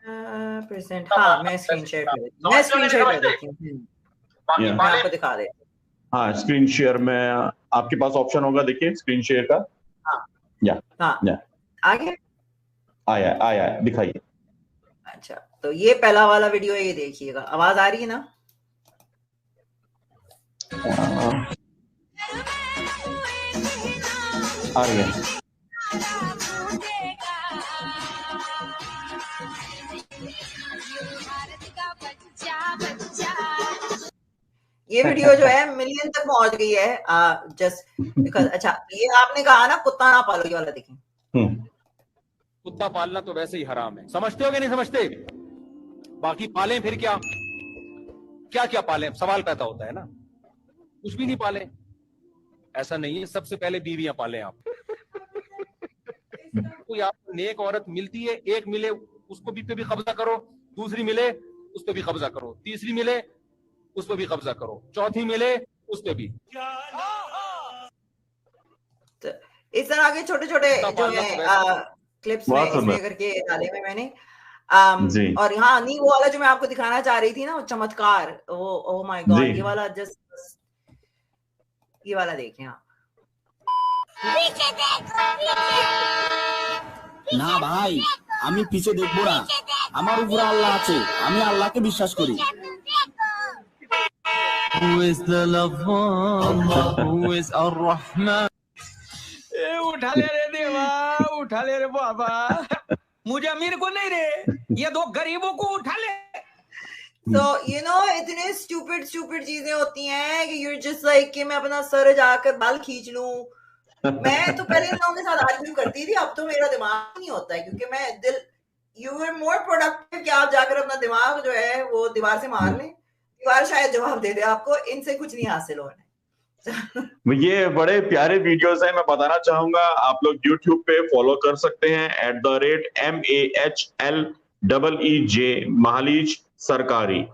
मैं स्क्रीन शेयर कर देती हूँ। मैं आपको दिखा दे। हाँ, स्क्रीन शेयर में आपके पास ऑप्शन होगा, देखिए स्क्रीन शेयर का। या आया दिखाइए। अच्छा, तो ये पहला वाला वीडियो है, ये देखिएगा। आवाज आ रही है ना? आ रही है। ये वीडियो जो है मिलियन तक पहुंच गई है, जस्ट बिकॉज़। अच्छा, ये आपने कहा ना कुत्ता ना पालो, ये वाला देखें। कुत्ता पालना तो वैसे ही हराम है, समझते हो कि नहीं समझते? बाकी पालें फिर क्या क्या पालें, सवाल पैदा होता है ना। कुछ भी नहीं पाले, ऐसा नहीं है। सबसे पहले बीवियां पालें आप। कोई आपको नेक औरत मिलती है, एक मिले उसको भी पे भी कब्जा करो, दूसरी मिले उस पे भी कब्जा करो, तीसरी मिले उस पे भी कब्जा करो, चौथी मिले उस पे भी। तो इस तरह के छोटे छोटे जो पालना है तो क्लिप्स में बहुत सुंदर। इसमें करके डाले हुए मैंने। जी और हाँ नहीं, वो वाला जो मैं आपको दिखाना चाह रही थी ना, वो चमत्कार, वो ओ माय गॉड, जी ये वाला जस्ट ये वाला देखें आप। না ভাই, আমি পিছে দেখবো না, আমার উপরে আল্লাহ আছে, আমি আল্লাহকে বিশ্বাস করি। Who is the lover? Who is Ar-Rahman? उठा ले रे देवा, उठा ले रे बाबा, मुझे अमीर को नहीं रे, ये दो गरीबों को उठा ले। So you know, इतने stupid चीजें होती हैं कि you're just like कि मैं अपना सर जाकर बाल खींच लूं। मैं तो पहले इन लोगों के साथ आर्ग्यू करती थी, अब तो मेरा दिमाग नहीं होता है, क्योंकि मैं you were more productive कि आप जाकर अपना दिमाग जो है वो दीवार से मार लें, दीवार शायद जवाब दे दे आपको, इनसे कुछ नहीं हासिल होना। ये बड़े प्यारे वीडियोस हैं। मैं बताना चाहूंगा आप लोग YouTube पे फॉलो कर सकते हैं @MAHLEEJ महालीज सरकारी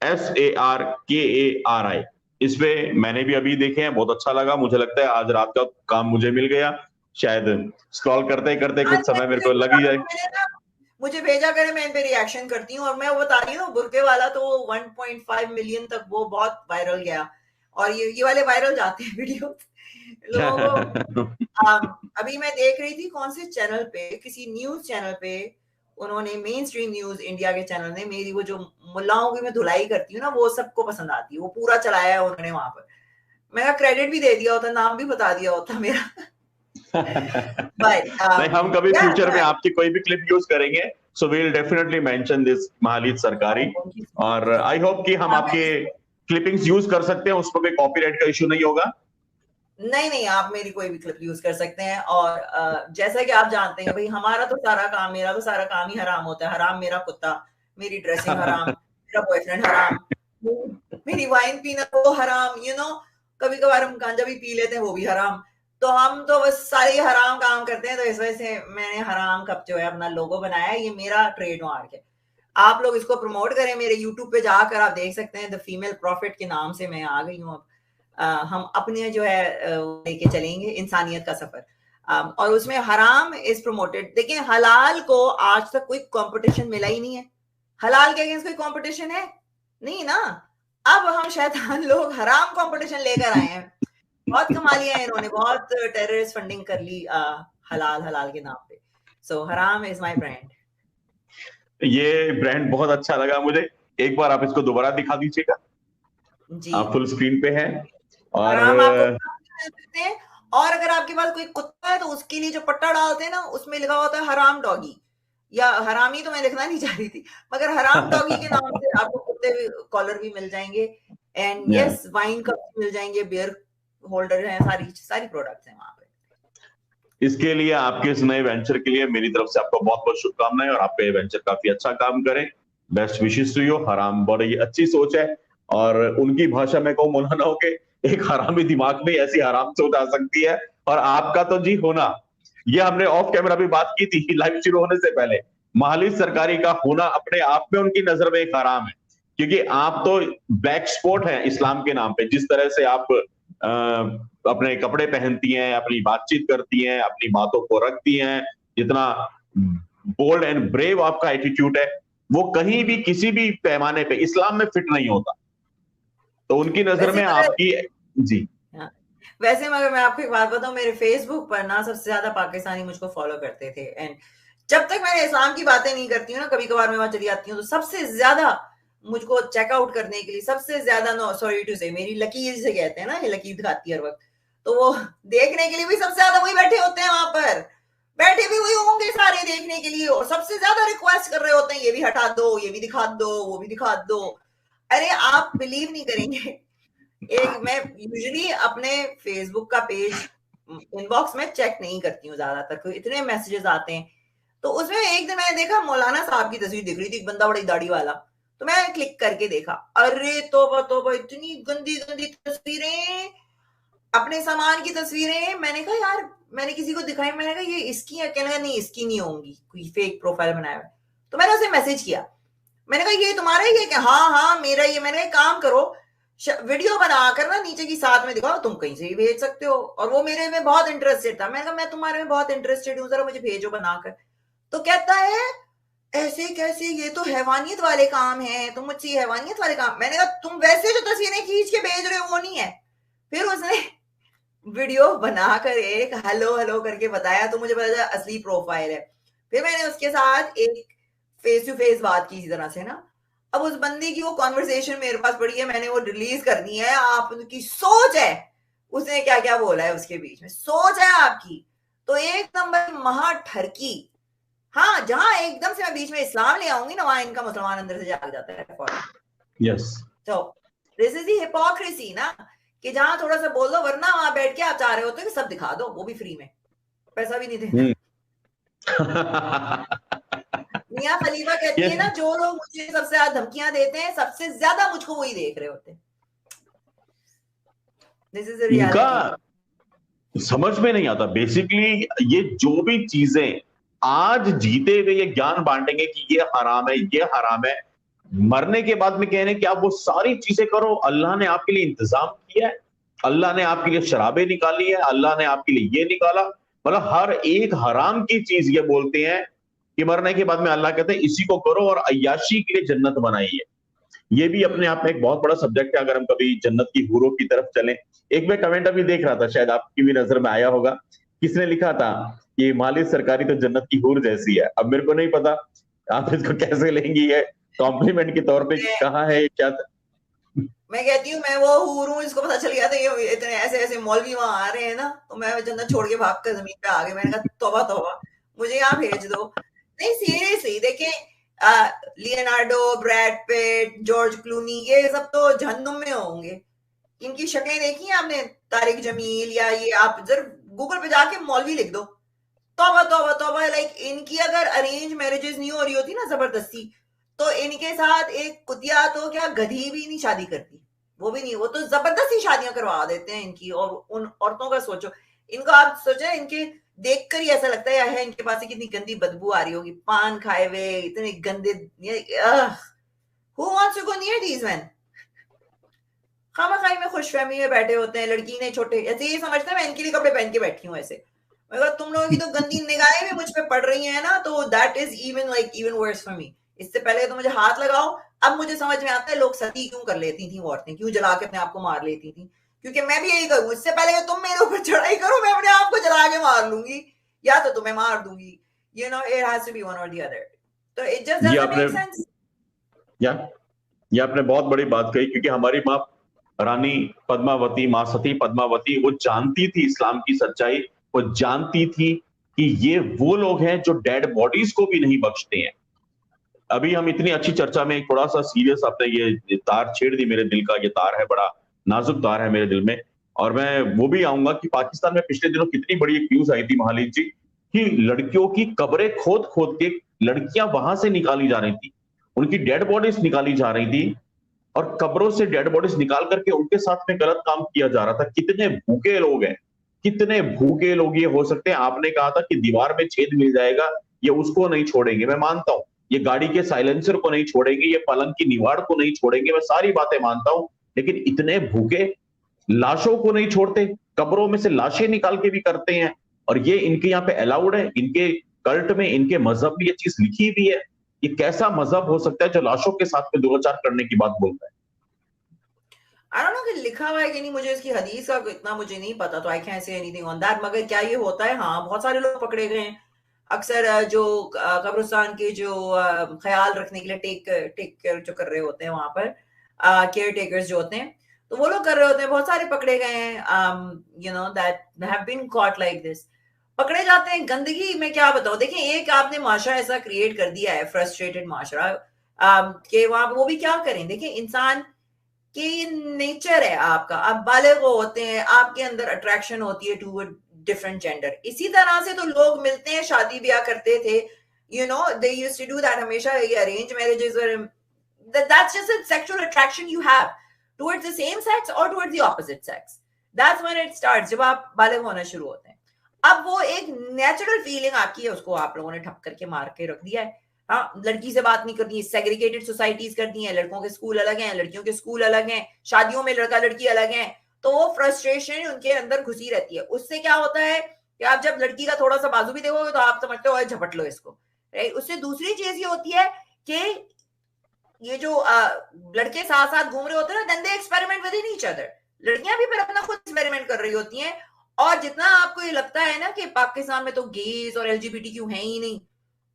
SARKARI। इस पे मैंने भी अभी देखे हैं, बहुत अच्छा लगा। मुझे लगता है आज रात का काम मुझे मिल गया, शायद स्क्रॉल करते करते कुछ समय मेरे को लग ही जाए। मुझे भेजा करे, मैं इन पे रिएक्शन करती हूँ। और मैं वो बता रही हूँ, बुरके वाला तो 1.5 मिलियन तक वो बहुत वायरल गया, और ये वाले वायरल जाते हैं वीडियो लोगों। अभी मैं देख रही थी कौन से चैनल पे, किसी न्यूज चैनल पे, उन्होंने मेन स्ट्रीम न्यूज इंडिया के चैनल ने मेरी वो जो मुल्लाओं की मैं धुलाई करती हूँ ना, वो सबको पसंद आती है, वो पूरा चलाया है उन्होंने वहां पर। मेरा क्रेडिट भी दे दिया होता, नाम भी बता दिया होता मेरा। नहीं, हम कभी फ्यूचर में आपकी कोई भी क्लिप यूज करेंगे, so we will definitely mention this महालीज सरकारी। और आई होप कि हम आपके क्लिपिंग्स यूज कर सकते हैं, उस पर कोई कॉपीराइट का इशू नहीं होगा। नहीं, आप मेरी कोई भी क्लिप यूज कर सकते हैं। और जैसा कि आप जानते हैं भाई, हमारा तो सारा काम, मेरा तो सारा काम ही हराम होता है। हराम मेरा कुत्ता, मेरी ड्रेसिंग हराम, मेरा बॉयफ्रेंड हराम, मेरी वाइन पीना वो हराम, यू नो, कभी कभार हम गांजा भी पी लेते हैं, वो भी हराम। तो हम तो बस सारे हराम काम करते हैं। तो इस वजह से मैंने हराम कप जो है अपना लोगो बनाया है, ये मेरा ट्रेडमार्क है। आप लोग इसको प्रमोट करें, मेरे यूट्यूब पे जाकर आप देख सकते हैं, द फीमेल प्रॉफिट के नाम से मैं आ गई हूँ अब। हम अपने जो है लेके चलेंगे इंसानियत का सफर, और उसमें हराम इज प्रमोटेड। देखिए, हलाल को आज तक कोई कंपटीशन मिला ही नहीं है। हलाल के अगेंस्ट कोई कंपटीशन है नहीं ना। अब हम शैतान लोग हराम कंपटीशन लेकर आए हैं। बहुत कमा लिया है इन्होंने, बहुत टेररिस्ट फंडिंग कर ली हलाल के नाम पे। सो हराम इज माय ब्रांड। ये ब्रांड बहुत अच्छा लगा मुझे। एक बार आप इसको दोबारा दिखा दीजिएगा जी, आप फुल स्क्रीन पे हैं। और हराम आपको, और अगर आपके पास कोई कुत्ता है तो उसके लिए जो पट्टा डालते हैं ना, उसमें लिखा होता है हराम डॉगी, या हरामी तो मैं लिखना नहीं चाह रही थी, मगर हराम डॉगी के नाम से आपको कुत्ते भी कॉलर भी मिल जाएंगे, एंड यस वाइन कप मिल जाएंगे, बियर होल्डर है, सारी प्रोडक्ट्स हैं वहां पे। इसके लिए, आपके इस नए वेंचर के लिए मेरी तरफ से आपको बहुत बहुत शुभकामनाएं, और आपका ये वेंचर काफी अच्छा काम करे। Best wishes to you. हराम बड़ी अच्छी सोच है, और उनकी भाषा में कहूं, मौलाना हो के एक हरामी दिमाग में ऐसी हराम सोच आ सकती है। और आपका तो जी होना, ये हमने ऑफ कैमरा भी बात की थी लाइव शुरू होने से पहले, महालीज सरकारी का होना अपने आप में उनकी नजर में एक हराम है, क्योंकि आप तो ब्लैक स्पॉट हैं इस्लाम के नाम पे। जिस तरह से आप अपने कपड़े पहनती हैं, अपनी बातचीत करती हैं, अपनी बातों को रखती हैं, जितना बोल्ड एंड ब्रेव आपका एटीट्यूड है, वो कहीं भी किसी भी पैमाने पे इस्लाम में फिट नहीं होता। तो उनकी नजर में आपकी जी। वैसे मगर मैं आपको एक बात बताऊं, मेरे फेसबुक पर ना सबसे ज्यादा पाकिस्तानी मुझको फॉलो करते थे, एंड जब तक मैं इस्लाम की बातें नहीं करती हूँ ना, कभी कभार मैं वहां चली जाती हूँ, तो सबसे ज्यादा मुझको चेकआउट करने के लिए सबसे ज्यादा, नो सॉरी टू से, मेरी लकीर से कहते हैं ना, ये लकीर दिखाती है हर वक्त, तो वो देखने के लिए भी सबसे ज्यादा वही बैठे होते हैं वहां पर, बैठे भी वही होंगे सारे देखने के लिए, और सबसे ज्यादा रिक्वेस्ट कर रहे होते हैं, ये भी हटा दो, ये भी दिखा दो, वो भी दिखा दो। अरे आप बिलीव नहीं करेंगे, एक मैं यूजुअली अपने फेसबुक का पेज इनबॉक्स में चेक नहीं करती हूँ ज्यादातर, क्योंकि इतने मैसेजेस आते हैं। तो उसमें एक दिन मैंने देखा मौलाना साहब की तस्वीर दिख रही थी, एक बंदा बड़ी दाढ़ी वाला, तो मैं क्लिक करके देखा, अरे तौबा इतनी गंदी गंदी तस्वीरें, अपने सामान की तस्वीरें। मैंने कहा यार, मैंने किसी को दिखाई, मैंने कहा ये इसकी है, कहने लगा नहीं इसकी नहीं होंगी, कोई फेक प्रोफाइल बनाया हुआ है। तो मैंने उसे मैसेज किया, मैंने कहा ये तुम्हारा ही है क्या? हाँ मेरा ही है। मैंने कहा काम करो, वीडियो बनाकर ना नीचे की साथ में दिखाओ, तुम कहीं से भी भेज सकते हो। और वो मेरे में बहुत इंटरेस्टेड था, मैंने कहा मैं तुम्हारे में बहुत इंटरेस्टेड हूँ, जरा मुझे भेजो बनाकर। तो कहता है ऐसे कैसे, ये तो हैवानियत वाले काम है, तुम मुझसे हैवानियत वाले काम। मैंने कहा तुम वैसे जो तस्वीरें खींच के भेज रहे हो वो नहीं है। फिर उसने वीडियो बनाकर एक हेलो हेलो करके बताया, तो मुझे पता चला असली प्रोफाइल है। फिर मैंने उसके साथ एक फेस टू फेस बात की इसी तरह से ना। अब उस बंदी की वो कॉन्वर्सेशन मेरे पास पड़ी है, मैंने वो रिलीज करनी है। आप उनकी सोच है उसने क्या क्या बोला है उसके बीच में, सोच है आपकी तो एक नंबर महा ठरकी। हाँ, जहां एकदम से मैं बीच में इस्लाम ले आऊंगी ना, वहां इनका मुसलमान अंदर से जाग जाता है। यस, तो दिस इज द हिपोक्रेसी ना, कि जहां थोड़ा सा बोल दो, वरना वहां बैठ के आप चाह रहे होते हो कि सब दिखा दो, वो भी फ्री में, पैसा भी नहीं देना। मियां खलीफा कहती है ना, जो लोग मुझे सबसे ज्यादा धमकियां देते हैं, सबसे ज्यादा मुझको वही देख रहे होते हैं। This is the reality. समझ में नहीं आता बेसिकली, ये जो भी चीजें आज जीते हुए ये ज्ञान बांटेंगे कि ये हराम है, ये हराम है, मरने के बाद में कह रहे हैं कि आप वो सारी चीजें करो, अल्लाह ने आपके लिए इंतजाम किया है, अल्लाह ने आपके लिए शराबें निकाली है, अल्लाह ने आपके लिए ये निकाला। मतलब हर एक हराम की चीज ये बोलते हैं कि मरने के बाद में अल्लाह कहते हैं इसी को करो और अय्याशी के लिए जन्नत बनाई है। ये भी अपने आप में एक बहुत बड़ा सब्जेक्ट है, अगर हम कभी जन्नत की हूरों की तरफ चलें। एक मैं कमेंट अभी देख रहा था, शायद आपकी भी नजर में आया होगा, किसने लिखा था कि मालिक सरकारी तो जन्नत की हूर जैसी है। अब मेरे को नहीं पता आप इसको कैसे लेंगी, है कॉम्प्लीमेंट के तौर पे कहा है क्या? मैं कहती हूँ मैं वो हूर हूँ, इसको पता चल गया था ये इतने ऐसे ऐसे मौलवी वहां आ रहे हैं ना, तो मैं जन्नत छोड़ के भाग कर जमीन पे आ गई। मैंने कहा तौबा तौबा, मुझे यहाँ भेज दो। नहीं सीरियसली देखिए, Leonardo, Brad Pitt, George Clooney, ये सब तो जहन्नुम में होंगे। इनकी शक्लें देखी हैं आपने? तारिक जमील, या ये आप जरा गूगल पे जाके मौलवी लिख दो, तौबा तौबा तौबा। लाइक इनकी अगर अरेंज मैरिजेस नहीं हो रही होती ना जबरदस्ती, तो इनके साथ एक कुतिया तो क्या गधी भी नहीं शादी करती, वो भी नहीं, वो तो जबरदस्ती शादियां करवा देते हैं इनकी। और उन औरतों का सोचो, इनको आप सोचे, इनके देखकर ही ऐसा लगता है इनके पास कितनी गंदी बदबू आ रही होगी, पान खाए हुए इतने गंदे। Who wants to go near these men? खामाखाई में खुशफहमी में बैठे होते हैं, लड़की ने छोटे ऐसे ये समझते हैं मैं इनके लिए कपड़े पहन के बैठी हूँ ऐसे। मगर तुम लोगों की तो गंदी निगाहें भी मुझ पे पड़ रही हैं ना, तो that is even worse for me. इससे पहले तो मुझे हाथ लगाओ, अब मुझे समझ में आता है लोग सती क्यों कर लेती थी, औरतें क्यों जला के अपने आप को मार लेती थी, क्योंकि मैं भी यही करूँ। इससे पहले तुम मेरे ऊपर चढ़ाई करो, मैं अपने आप को जला के मार लूंगी, या तो तुम्हें मार दूंगी। You know, it has to be one or the other. तो it just doesn't make sense. ये आपने बहुत बड़ी बात कही, क्योंकि हमारी माँ रानी पद्मावती, माँ सती पद्मावती, वो जानती थी इस्लाम की सच्चाई, वो जानती थी कि ये वो लोग हैं जो डेड बॉडीज को भी नहीं बख्शते हैं। अभी हम इतनी अच्छी चर्चा में एक थोड़ा सा सीरियस, आपने ये तार छेड़ दी मेरे दिल का, ये तार है बड़ा नाजुक तार है मेरे दिल में। और मैं वो भी आऊंगा कि पाकिस्तान में पिछले दिनों कितनी बड़ी एक न्यूज आई थी महालिक जी, कि लड़कियों की कब्रें खोद खोद के लड़कियां वहां से निकाली जा रही थी, उनकी डेड बॉडीज निकाली जा रही थी, और कब्रों से डेड बॉडीज निकाल करके उनके साथ में गलत काम किया जा रहा था। कितने भूखे लोग हैं, कितने भूखे लोग ये हो सकते हैं। आपने कहा था कि दीवार में छेद मिल जाएगा, ये उसको नहीं छोड़ेंगे, मैं मानता हूं। ये गाड़ी के साइलेंसर को नहीं छोड़ेंगे, ये पलंग की निवाड़ को नहीं छोड़ेंगे, मैं सारी बातें मानता हूं। लेकिन इतने भूखे लाशों को नहीं छोड़ते, कब्रों में से लाशें निकाल के भी करते हैं, और ये इनके यहाँ पे अलाउड है। इनके कल्ट में, इनके मजहब में ये चीज लिखी भी है। ये कैसा मजहब हो सकता है जो लाशों के साथ में दुराचार करने की बात बोलता है? I don't know कि लिखा हुआ है कि नहीं, मुझे इसकी हदीस का इतना मुझे नहीं पता, तो I can't say anything on that। मगर क्या ये होता है? हाँ, बहुत सारे लोग पकड़े गए हैं। अक्सर जो कब्रिस्तान के जो ख्याल रखने के लिए टेक केयर जो कर रहे होते हैं वहां पर, केयर टेकर्स जो होते हैं, तो वो लोग कर रहे होते हैं। बहुत सारे पकड़े गए हैं, you know, that have been caught like this. पकड़े जाते हैं गंदगी में, क्या बताओ। देखिए, एक आपने माशरा ऐसा क्रिएट कर दिया है, फ्रस्ट्रेटेड माशरा, कि वहां वो भी क्या करें। देखिए, इंसान कि नेचर है आपका, आप बालिग होते हैं, आपके अंदर अट्रैक्शन होती है टू डिफरेंट जेंडर। इसी तरह से तो लोग मिलते हैं, शादी ब्याह करते थे, you know, they used to do that. हमेशा ये arrange marriages were, that's just a sexual attraction you have towards the same sex और towards the opposite sex. That's when it starts, जब आप बालिग होना शुरू होते हैं। अब वो एक नेचुरल फीलिंग आपकी है, उसको आप लोगों ने ठप करके मार के रख दिया है। हाँ, लड़की से बात नहीं करती है, सेग्रीगेटेड सोसाइटीज करती हैं, लड़कों के स्कूल अलग हैं, लड़कियों के स्कूल अलग हैं, शादियों में लड़का लड़की अलग हैं, तो वो फ्रस्ट्रेशन उनके अंदर घुसी रहती है। उससे क्या होता है कि आप जब लड़की का थोड़ा सा बाजू भी देखोगे तो आप समझते हो झपट लो इसको, राइट। उससे दूसरी चीज ये होती है कि ये जो लड़के साथ साथ घूम रहे होते हैं ना, then they experiment with in each other. लड़कियां भी फिर अपना खुद एक्सपेरिमेंट कर रही होती हैं। और जितना आपको ये लगता है ना कि पाकिस्तान में तो गेज और LGBTQ है ही नहीं,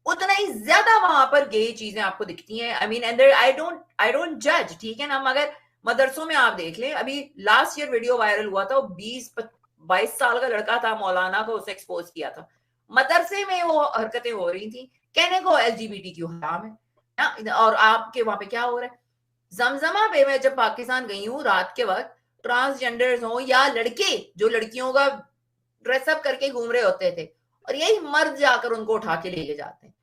उतना ही ज्यादा वहां पर गे चीजें आपको दिखती हैं। I mean, and I don't जज, ठीक है ना। मगर मदरसों में आप देख लें, अभी लास्ट ईयर वीडियो वायरल हुआ था, 20-22 साल का लड़का था, मौलाना को उसे एक्सपोज किया था, मदरसे में वो हरकतें हो रही थी, कहने को LGBTQ हराम है ना। और आपके वहां पे क्या हो रहा है? जमजमा पे मैं जब पाकिस्तान गई हूँ रात के वक्त, ट्रांसजेंडर्स हो या लड़के जो लड़कियों का ड्रेसअप करके घूम रहे होते थे, और यही मर्द जाकर उनको उठा के ले जाते हैं।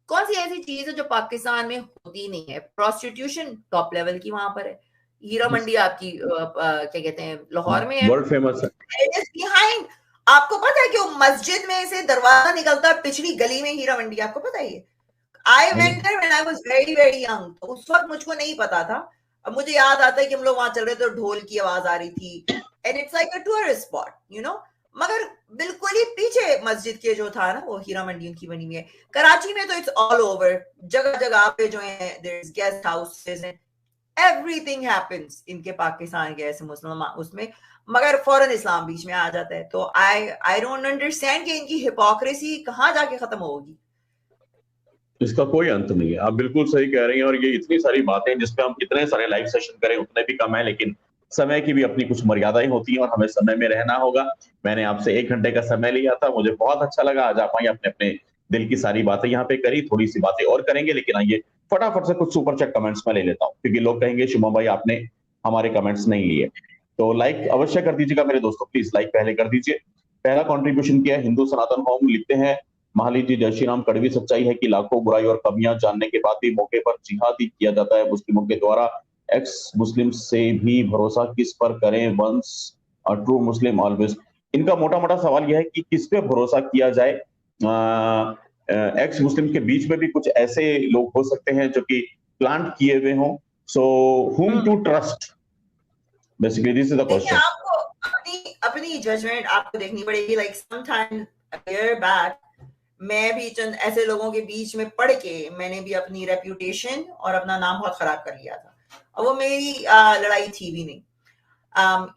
कौन सी ऐसी चीज है जो पाकिस्तान में होती नहीं है? प्रोस्टिट्यूशन टॉप लेवल की वहां पर है। हीरा मंडी आपकी क्या कहते हैं, लाहौर में है, वर्ल्ड फेमस है। It is behind. आपको पता है कि वो मस्जिद में से दरवाजा निकलता है, पिछली गली में हीरा मंडी, आपको पता है ये? I went there when I was very very young, तो उस वक्त मुझको नहीं पता था। अब मुझे याद आता है कि हम लोग वहां चल रहे थे, तो ढोल की आवाज आ रही थी, and it's like a tourist spot, you know. मगर बिल्कुल ही पीछे मस्जिद के जो था ना, वो हीरा मंडी उनकी बनी हुई है। कराची में तो इट्स ऑल ओवर, जगह जगह पे जो है there is guest houses and everything happens इनके पाकिस्तान के ऐसे मुस्लिम उसमें। मगर फौरन इस्लाम बीच में आ जाता है। तो आई डोंट अंडरस्टैंड कि इनकी हिपोक्रेसी कहाँ जाके खत्म होगी। इसका कोई अंत नहीं है, आप बिल्कुल सही कह रही हैं। और ये इतनी सारी बातें जिसपे हम कितने सारे लाइव सेशन करें उतने भी कम है, लेकिन समय की भी अपनी कुछ मर्यादाएं होती हैं और हमें समय में रहना होगा। मैंने आपसे 1 घंटे का समय लिया था, मुझे बहुत अच्छा लगा। आज आप अपने अपने दिल की सारी बातें यहाँ पे करी, थोड़ी सी बातें और करेंगे, लेकिन आइए फटाफट से कुछ सुपर चैट कमेंट्स में ले लेता हूँ, क्योंकि लोग कहेंगे शुभम भाई आपने हमारे कमेंट्स नहीं लिए। तो लाइक अवश्य कर दीजिएगा मेरे दोस्तों, प्लीज लाइक पहले कर दीजिए। पहला कॉन्ट्रीब्यूशन किया है हिंदू सनातन होम, लिखते हैं महाली जी, जय श्री राम। कड़वी सच्चाई है कि लाखों बुराई और कमियां जानने के बाद भी मौके पर जिहाद ही किया जाता है मुस्लिमों के द्वारा। एक्स मुस्लिम से भी भरोसा किस पर करें, once a true Muslim always. इनका मोटा मोटा सवाल यह है कि किस पे भरोसा किया जाए। एक्स मुस्लिम के बीच में भी कुछ ऐसे लोग हो सकते हैं जो कि प्लांट किए हुए हों, सो whom to trust, basically this is the question. आपको अपनी जजमेंट आपको देखनी पड़ेगी। Like some time year back मैं भी चंद ऐसे लोगों के बीच में पढ़ के मैंने भी अपनी रेप्यूटेशन और अपना नाम बहुत खराब कर लिया था, और वो मेरी लड़ाई थी भी नहीं।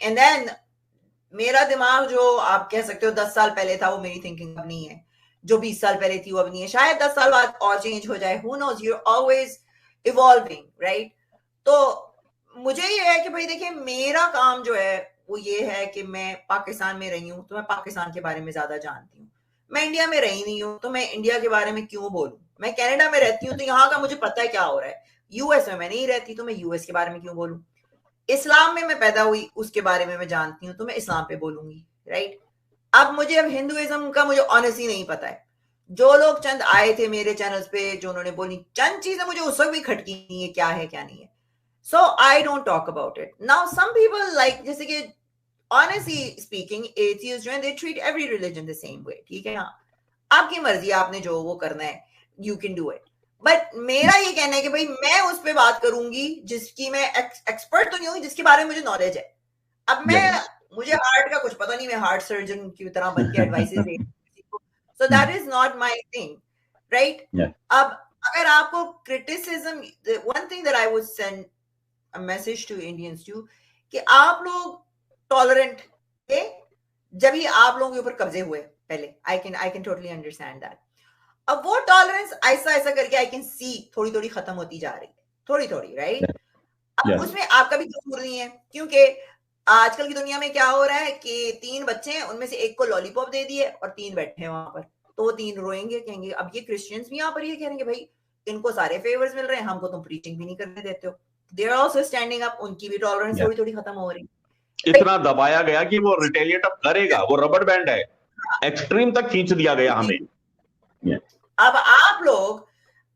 एंड देन मेरा दिमाग जो आप कह सकते हो 10 साल पहले था, वो मेरी थिंकिंग अब नहीं है। जो 20 साल पहले थी वो अब नहीं है। शायद 10 साल बाद और चेंज हो जाए, who knows, you are always evolving, right. तो मुझे ये है कि भाई देखिए, मेरा काम जो है वो ये है कि मैं पाकिस्तान में रही हूँ तो मैं पाकिस्तान के बारे में ज्यादा जानती हूँ। मैं इंडिया में रही नहीं हूँ तो मैं इंडिया के बारे में क्यों बोलूं। मैं कनाडा में रहती हूँ तो यहाँ का मुझे पता है क्या हो रहा है। यूएस में मैं नहीं रहती तो मैं यूएस के बारे में क्यों बोलूं। इस्लाम में मैं पैदा हुई, उसके बारे में मैं जानती हूँ तो मैं इस्लाम पे बोलूंगी, राइट। अब हिंदुइज्म का मुझे ऑनेस्टली नहीं पता है। जो लोग चंद आए थे मेरे चैनल्स पे, जो उन्होंने बोली चंद चीजें मुझे उस वक्त भी खटकी नहीं है, क्या है क्या नहीं है। So I don't talk about it now. Some people like, जैसे कि honestly speaking, atheists जो हैं, they treat every religion the same way, ठीक है ना। आपकी मर्जी, आपने जो वो करना है, you can do it। But मेरा ये कहना है कि भाई मैं उस पे बात करूंगी जिसकी मैं एक्सपर्ट तो नहीं हूँ, जिसके बारे में मुझे नॉलेज है। अब मुझे हार्ट का कुछ पता नहीं, मैं हार्ट सर्जन की तरह बन के एडवाइसेस दे, so that is not my thing, right. अब अगर आपको criticism, one thing that I would send a message to Indians too, कि आप लोग टॉलरेंट थे जब ही आप लोगों के ऊपर कब्जे हुए पहले। I can totally understand that. अब वो टॉलरेंस ऐसा ऐसा करके आई कैन सी थोड़ी थोड़ी खत्म होती जा रही है, थोड़ी थोड़ी, राइट। अब उसमें आपका भी कसूर नहीं है, क्योंकि आजकल की दुनिया में क्या हो रहा है कि 3 बच्चे हैं, उनमें से एक को लॉलीपॉप दे दिए और 3 बैठे हैं वहां पर, तो वो 3 रोएंगे, कहेंगे। अब ये क्रिश्चियंस भी यहाँ पर ये कहेंगे भाई इनको सारे फेवर्स मिल रहे हैं, हमको तुम प्रीचिंग भी नहीं करने देते हो। They are also standing up, उनकी भी टॉलरेंस थोड़ी थोड़ी खत्म हो रही। इतना दबाया गया कि वो रिटेलिएट अब करेगा, वो रबड़ बैंड है, एक्सट्रीम तक खींच दिया गया हमें। अब आप लोग,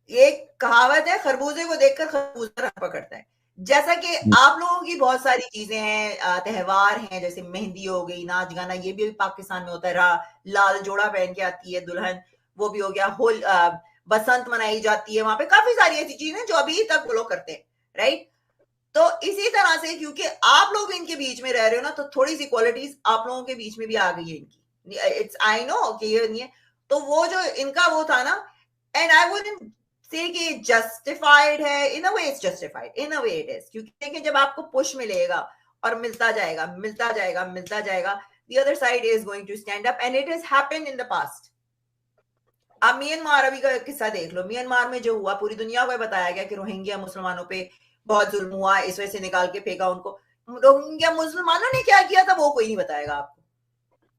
एक कहावत है, खरबूजे को देखकर खरबूजा रंग पकड़ता है। जैसा कि आप लोगों की बहुत सारी चीजें हैं, त्योहार हैं, जैसे मेहंदी हो गई, नाच गाना, ये भी पाकिस्तान में होता है। लाल जोड़ा पहन के आती है दुल्हन, वो भी हो गया। बसंत मनाई जाती है, वहां पे काफी सारी ऐसी चीजें जो अभी तक वो लोग करते हैं, राइट? तो इसी तरह से क्योंकि आप लोग भी इनके बीच में रह रहे हो ना, तो थोड़ी सी क्वालिटीज आप लोगों के बीच में भी आ गई है इनकी। इट्स आई नो कि ये नहीं है, तो वो जो इनका वो था ना, एंड आई वुडंट से कि जस्टिफाइड है, in a way it's justified, in a way it is, क्योंकि देखिए जब आपको पुश मिलेगा और मिलता जाएगा मिलता जाएगा मिलता जाएगा, the other side is going to stand up and it has happened in the past. आप म्यांमार अभी का किस्सा देख लो, म्यांमार में जो हुआ पूरी दुनिया को बताया गया कि रोहिंग्या मुसलमानों पे बहुत जुल्म हुआ, इस वजह से निकाल के फेंका उनको। रोहिंग्या मुसलमानों ने क्या किया था वो कोई नहीं बताएगा आपको,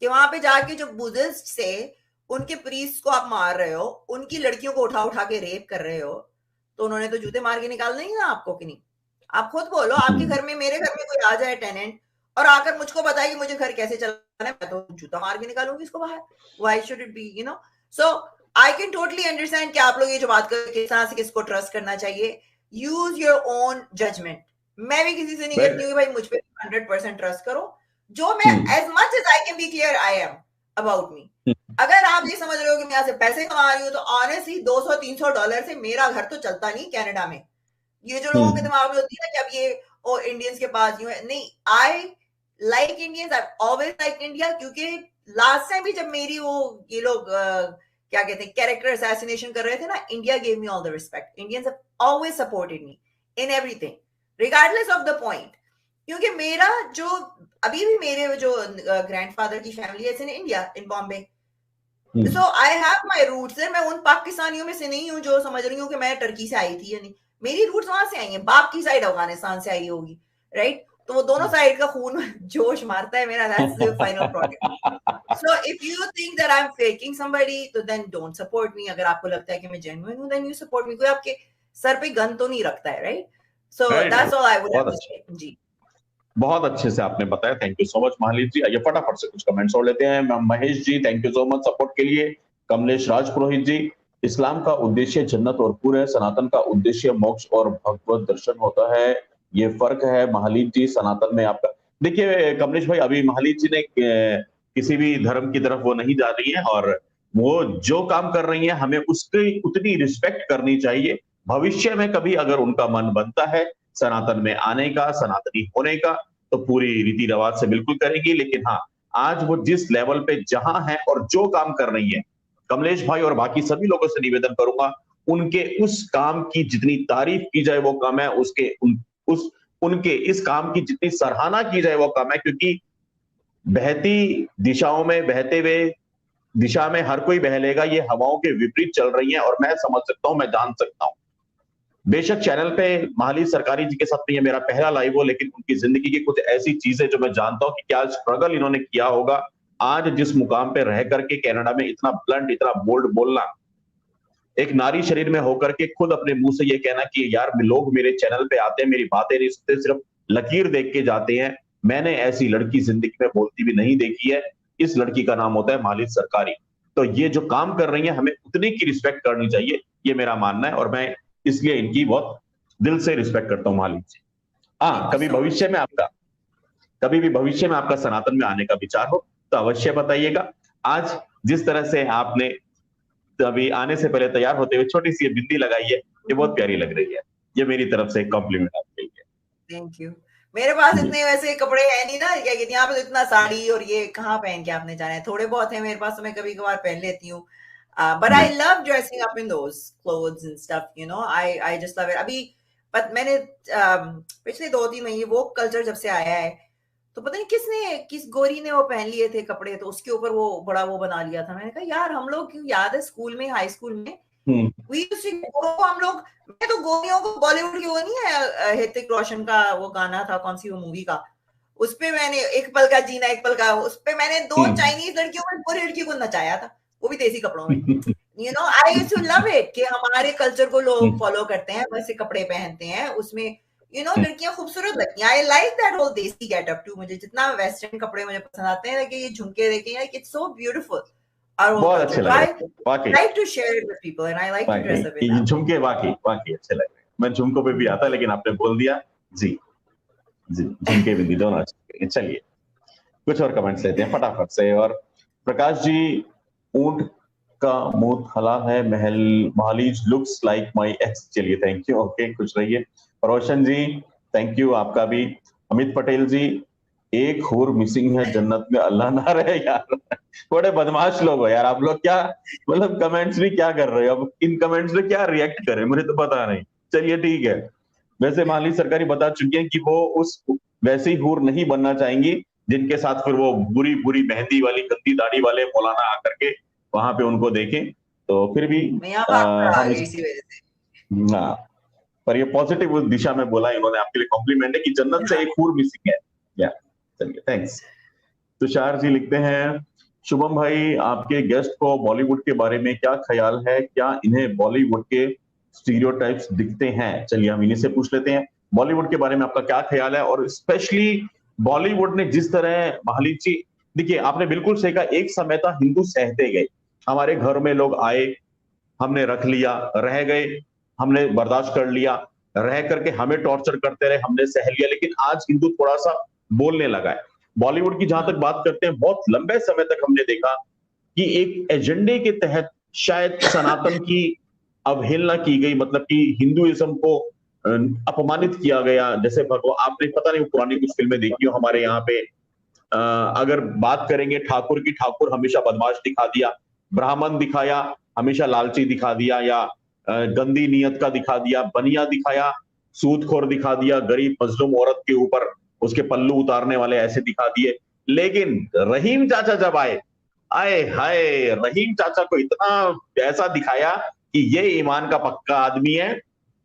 कि वहां पे जाके जो बुद्धिस्ट से उनके प्रीस्ट को आप मार रहे हो, उनकी लड़कियों को उठा उठा के रेप कर रहे हो, तो उन्होंने तो जूते मार के निकालना ही ना आपको, कि नहीं? आप खुद बोलो, आपके घर में, मेरे घर में कोई आ जाए टेनेंट और आकर मुझको बताए कि मुझे घर कैसे चलाना है, मैं तो जूता मार के निकालूंगी इसको बाहर। Why should it be, you know? So I can totally understand कि आप लोग ये जो बात कर किस तरह से किसको ट्रस्ट करना चाहिए। Use your own judgement. मैं भी किसी से नहीं कहती हूँ कि भाई मुझ पे 100% ट्रस्ट करो। जो मैं as much as I can be clear I am about me. अगर आप ये समझ रहे हो कि मैं यहाँ से पैसे कमा रही हूँ, तो ऑनेस्टली $200-300 से मेरा घर तो चलता नहीं कनाडा में। ये जो लोगों के दिमाग में होती है ना कि अब ये इंडियंस के पास यूं है, नहीं, I like Indians, I always like India, क्योंकि लास्ट टाइम भी जब मेरी वो ये लोग क्या कहते हैं कैरेक्टर असैसिनेशन कर रहे थे ना, India gave me all the respect. Indians have always supported me in everything regardless of the point, क्योंकि मेरा जो अभी भी मेरे जो ग्रैंडफादर की फैमिली है in India, in Bombay, so I have my roots. मैं उन पाकिस्तानियों में से नहीं हूँ जो समझ रही हूँ कि मैं टर्की से आई थी या नहीं, मेरी रूट्स वहां से आई हैं। बाप की साइड अफगानिस्तान से आई होगी, राइट? तो वो दोनों साइड का खून जोश मारता है मेरा। That's the final product. So if you think that I am faking somebody, तो देन डोंट सपोर्ट मी। अगर आपको लगता है कि मैं जेन्युइन हूं, देन यू सपोर्ट मी। कोई आपके सर पे गन तो नहीं रखता है, right? So that's all I would have to say. जी, बहुत अच्छे से आपने बताया, थैंक यू सो मच महालीत जी। आइए फटाफट से कुछ कमेंट्स और लेते हैं। Mahesh ji, thank you so much support के लिए। कमलेश राजपुरोहित जी, इस्लाम का उद्देश्य जन्नत और पूर है, सनातन का उद्देश्य मोक्ष और भगवत दर्शन होता है, ये फर्क है। महालीत जी, सनातन में आपका, देखिए कमलेश भाई, अभी महालीत जी ने किसी भी धर्म की तरफ वो नहीं जा रही है, और वो जो काम कर रही है हमें उसकी उतनी रिस्पेक्ट करनी चाहिए। भविष्य में कभी अगर उनका मन बनता है सनातन में आने का, सनातनी होने का, तो पूरी रीति रिवाज से बिल्कुल करेगी। लेकिन हाँ, आज वो जिस लेवल पे जहां है और जो काम कर रही है, कमलेश भाई और बाकी सभी लोगों से निवेदन करूंगा, उनके उस काम की जितनी तारीफ की जाए वो कम है, उनके इस काम की जितनी सराहना की जाए वो कम है, क्योंकि बहती दिशाओं में, बहते हुए दिशा में हर कोई बहलेगा, ये हवाओं के विपरीत चल रही है। और मैं समझ सकता हूं, मैं जान सकता हूं। बेशक चैनल पे महालीत सरकारी जी के साथ ये मेरा पहला लाइव हो, लेकिन उनकी जिंदगी की कुछ ऐसी चीजें जो मैं जानता हूं कि क्या स्ट्रगल इन्होंने किया होगा, आज जिस मुकाम पे रह करके कनाडा में इतना ब्लंट, इतना बोल्ड बोलना, एक नारी शरीर में होकर के खुद अपने मुंह से ये कहना कि यार लोग मेरे चैनल पे आते हैं, मेरी बातें नहीं सुनते, सिर्फ लकीर देख के जाते हैं, मैंने ऐसी लड़की जिंदगी में बोलती भी नहीं देखी है। इस लड़की का नाम होता है महालीत सरकारी। तो ये जो काम कर रही है हमें उतनी की रिस्पेक्ट करनी चाहिए, ये मेरा मानना है, और मैं इसलिए इनकी बहुत दिल से रिस्पेक्ट करता हूं महालीत जी। हाँ, कभी भी भविष्य में आपका सनातन में आने का विचार हो तो अवश्य बताइएगा। आज जिस तरह से आपने अभी आने से पहले तैयार होते हुए छोटी सी बिंदी लगाई है, ये बहुत प्यारी लग रही है। ये मेरी तरफ से कॉम्प्लीमेंट आपके लिए। Thank you. मेरे पास इतने वैसे कपड़े हैं नहीं ना, क्या कहते हैं, यहाँ पे तो इतना साड़ी और ये कहाँ पहन के आपने जाना है। थोड़े बहुत है मेरे पास, तो मैं कभी कभार पहन लेती हूँ। But I love dressing up in those clothes and stuff, you know. I just love it. अभी but मैंने पिछले 2-3 महीने वो कल्चर जब से आया है, तो पता नहीं किस गोरी ने वो पहन लिए थे कपड़े, तो उसके ऊपर वो बड़ा वो बना लिया था। मैंने कहा यार, हम लोग क्यों, याद है स्कूल में, हाई स्कूल में we used to हम लोग, मैं तो गोरियों को, बॉलीवुड की वो नहीं है ऋतिक रोशन का वो गाना था, कौन सी वो मूवी का, उस पे मैंने एक पल का जीना एक पल का, उस पे मैंने 2 चाइनीज लड़कियों को, गोरी लड़की को नचाया था, वो भी देसी कपड़ों में। You know, I used to love it कि हमारे कल्चर को लोग फॉलो करते हैं, वैसे कपड़े पहनते हैं, उसमें you know लड़कियां खूबसूरत लगती हैं। I like that whole देसी गेटअप टू। मुझे जितना वेस्टर्न कपड़े मुझे पसंद आते हैं, कि ये झुमके देखें, like it's so beautiful। और बहुत अच्छे लग रहे हैं, वाकई। I like to share it with people and I like to dress up in them। झुमके वाकई अच्छे लग रहे हैं। मैं झुमकों पे भी आता, लेकिन आपने बोल दिया जी, झुमके बिंदी दोनों अच्छे। चलिए कुछ और कमेंट्स लेते हैं फटाफट से। और प्रकाश जी, ऊंट का मुंह हलाल है, महालीज लुक्स लाइक माय एक्स। चलिए थैंक यू, ओके खुश रहिए। रोशन जी थैंक यू आपका भी। अमित पटेल जी, एक हूर मिसिंग है जन्नत में, अल्लाह ना रहे यार। बड़े बदमाश लोग हो यार आप लोग, क्या मतलब कमेंट्स भी क्या कर रहे हो, अब इन कमेंट्स में क्या रिएक्ट करें मुझे तो पता नहीं। चलिए ठीक है। वैसे माली सरकारी बता चुकी है कि वो उस वैसी हूर नहीं बनना चाहेंगी जिनके साथ फिर वो बुरी बुरी मेहंदी वाली गंदी दाढ़ी वाले मौलाना आकर के वहां पे उनको देखें। तो फिर भी मैं यहाँ भाग पड़ा हम इसी वजह से। हाँ, पर ये पॉजिटिव दिशा में बोला इन्होंने, आपके लिए कॉम्प्लीमेंट है कि जन्नत से एक हूर मिसिंग है। या चलिए थैंक्स। तुषार जी लिखते हैं, शुभम भाई आपके गेस्ट को बॉलीवुड के बारे में क्या ख्याल है, क्या इन्हें बॉलीवुड के स्टीरियोटाइप्स दिखते हैं? चलिए हम इन्हीं से पूछ लेते हैं, बॉलीवुड के बारे में आपका क्या ख्याल है, और स्पेशली बॉलीवुड ने जिस तरह महालीज जी, देखिए आपने बिल्कुल सही कहा, एक समय था हिंदू सहते गए, हमारे घर में लोग आए, हमने रख लिया, रह गए, हमने बर्दाश्त कर लिया, रह करके हमें टॉर्चर करते रहे, हमने सह लिया, लेकिन आज हिंदू थोड़ा सा बोलने लगा है। बॉलीवुड की जहां तक बात करते हैं, बहुत लंबे समय तक हमने देखा कि एक एजेंडे के तहत शायद सनातन की अवहेलना की गई, मतलब कि हिंदुइज्म को अपमानित किया गया। जैसे भगवान, आपने पता नहीं पुरानी कुछ फिल्में देखी हो हमारे यहाँ पे, अगर बात करेंगे ठाकुर की, ठाकुर हमेशा बदमाश दिखा दिया, ब्राह्मण दिखाया हमेशा लालची दिखा दिया, या गंदी नियत का दिखा दिया, बनिया दिखाया सूदखोर दिखा दिया, गरीब मजलूम औरत के ऊपर उसके पल्लू उतारने वाले ऐसे दिखा दिए। लेकिन रहीम चाचा जब आए, आए हाय, रहीम चाचा को इतना ऐसा दिखाया कि ये ईमान का पक्का आदमी है,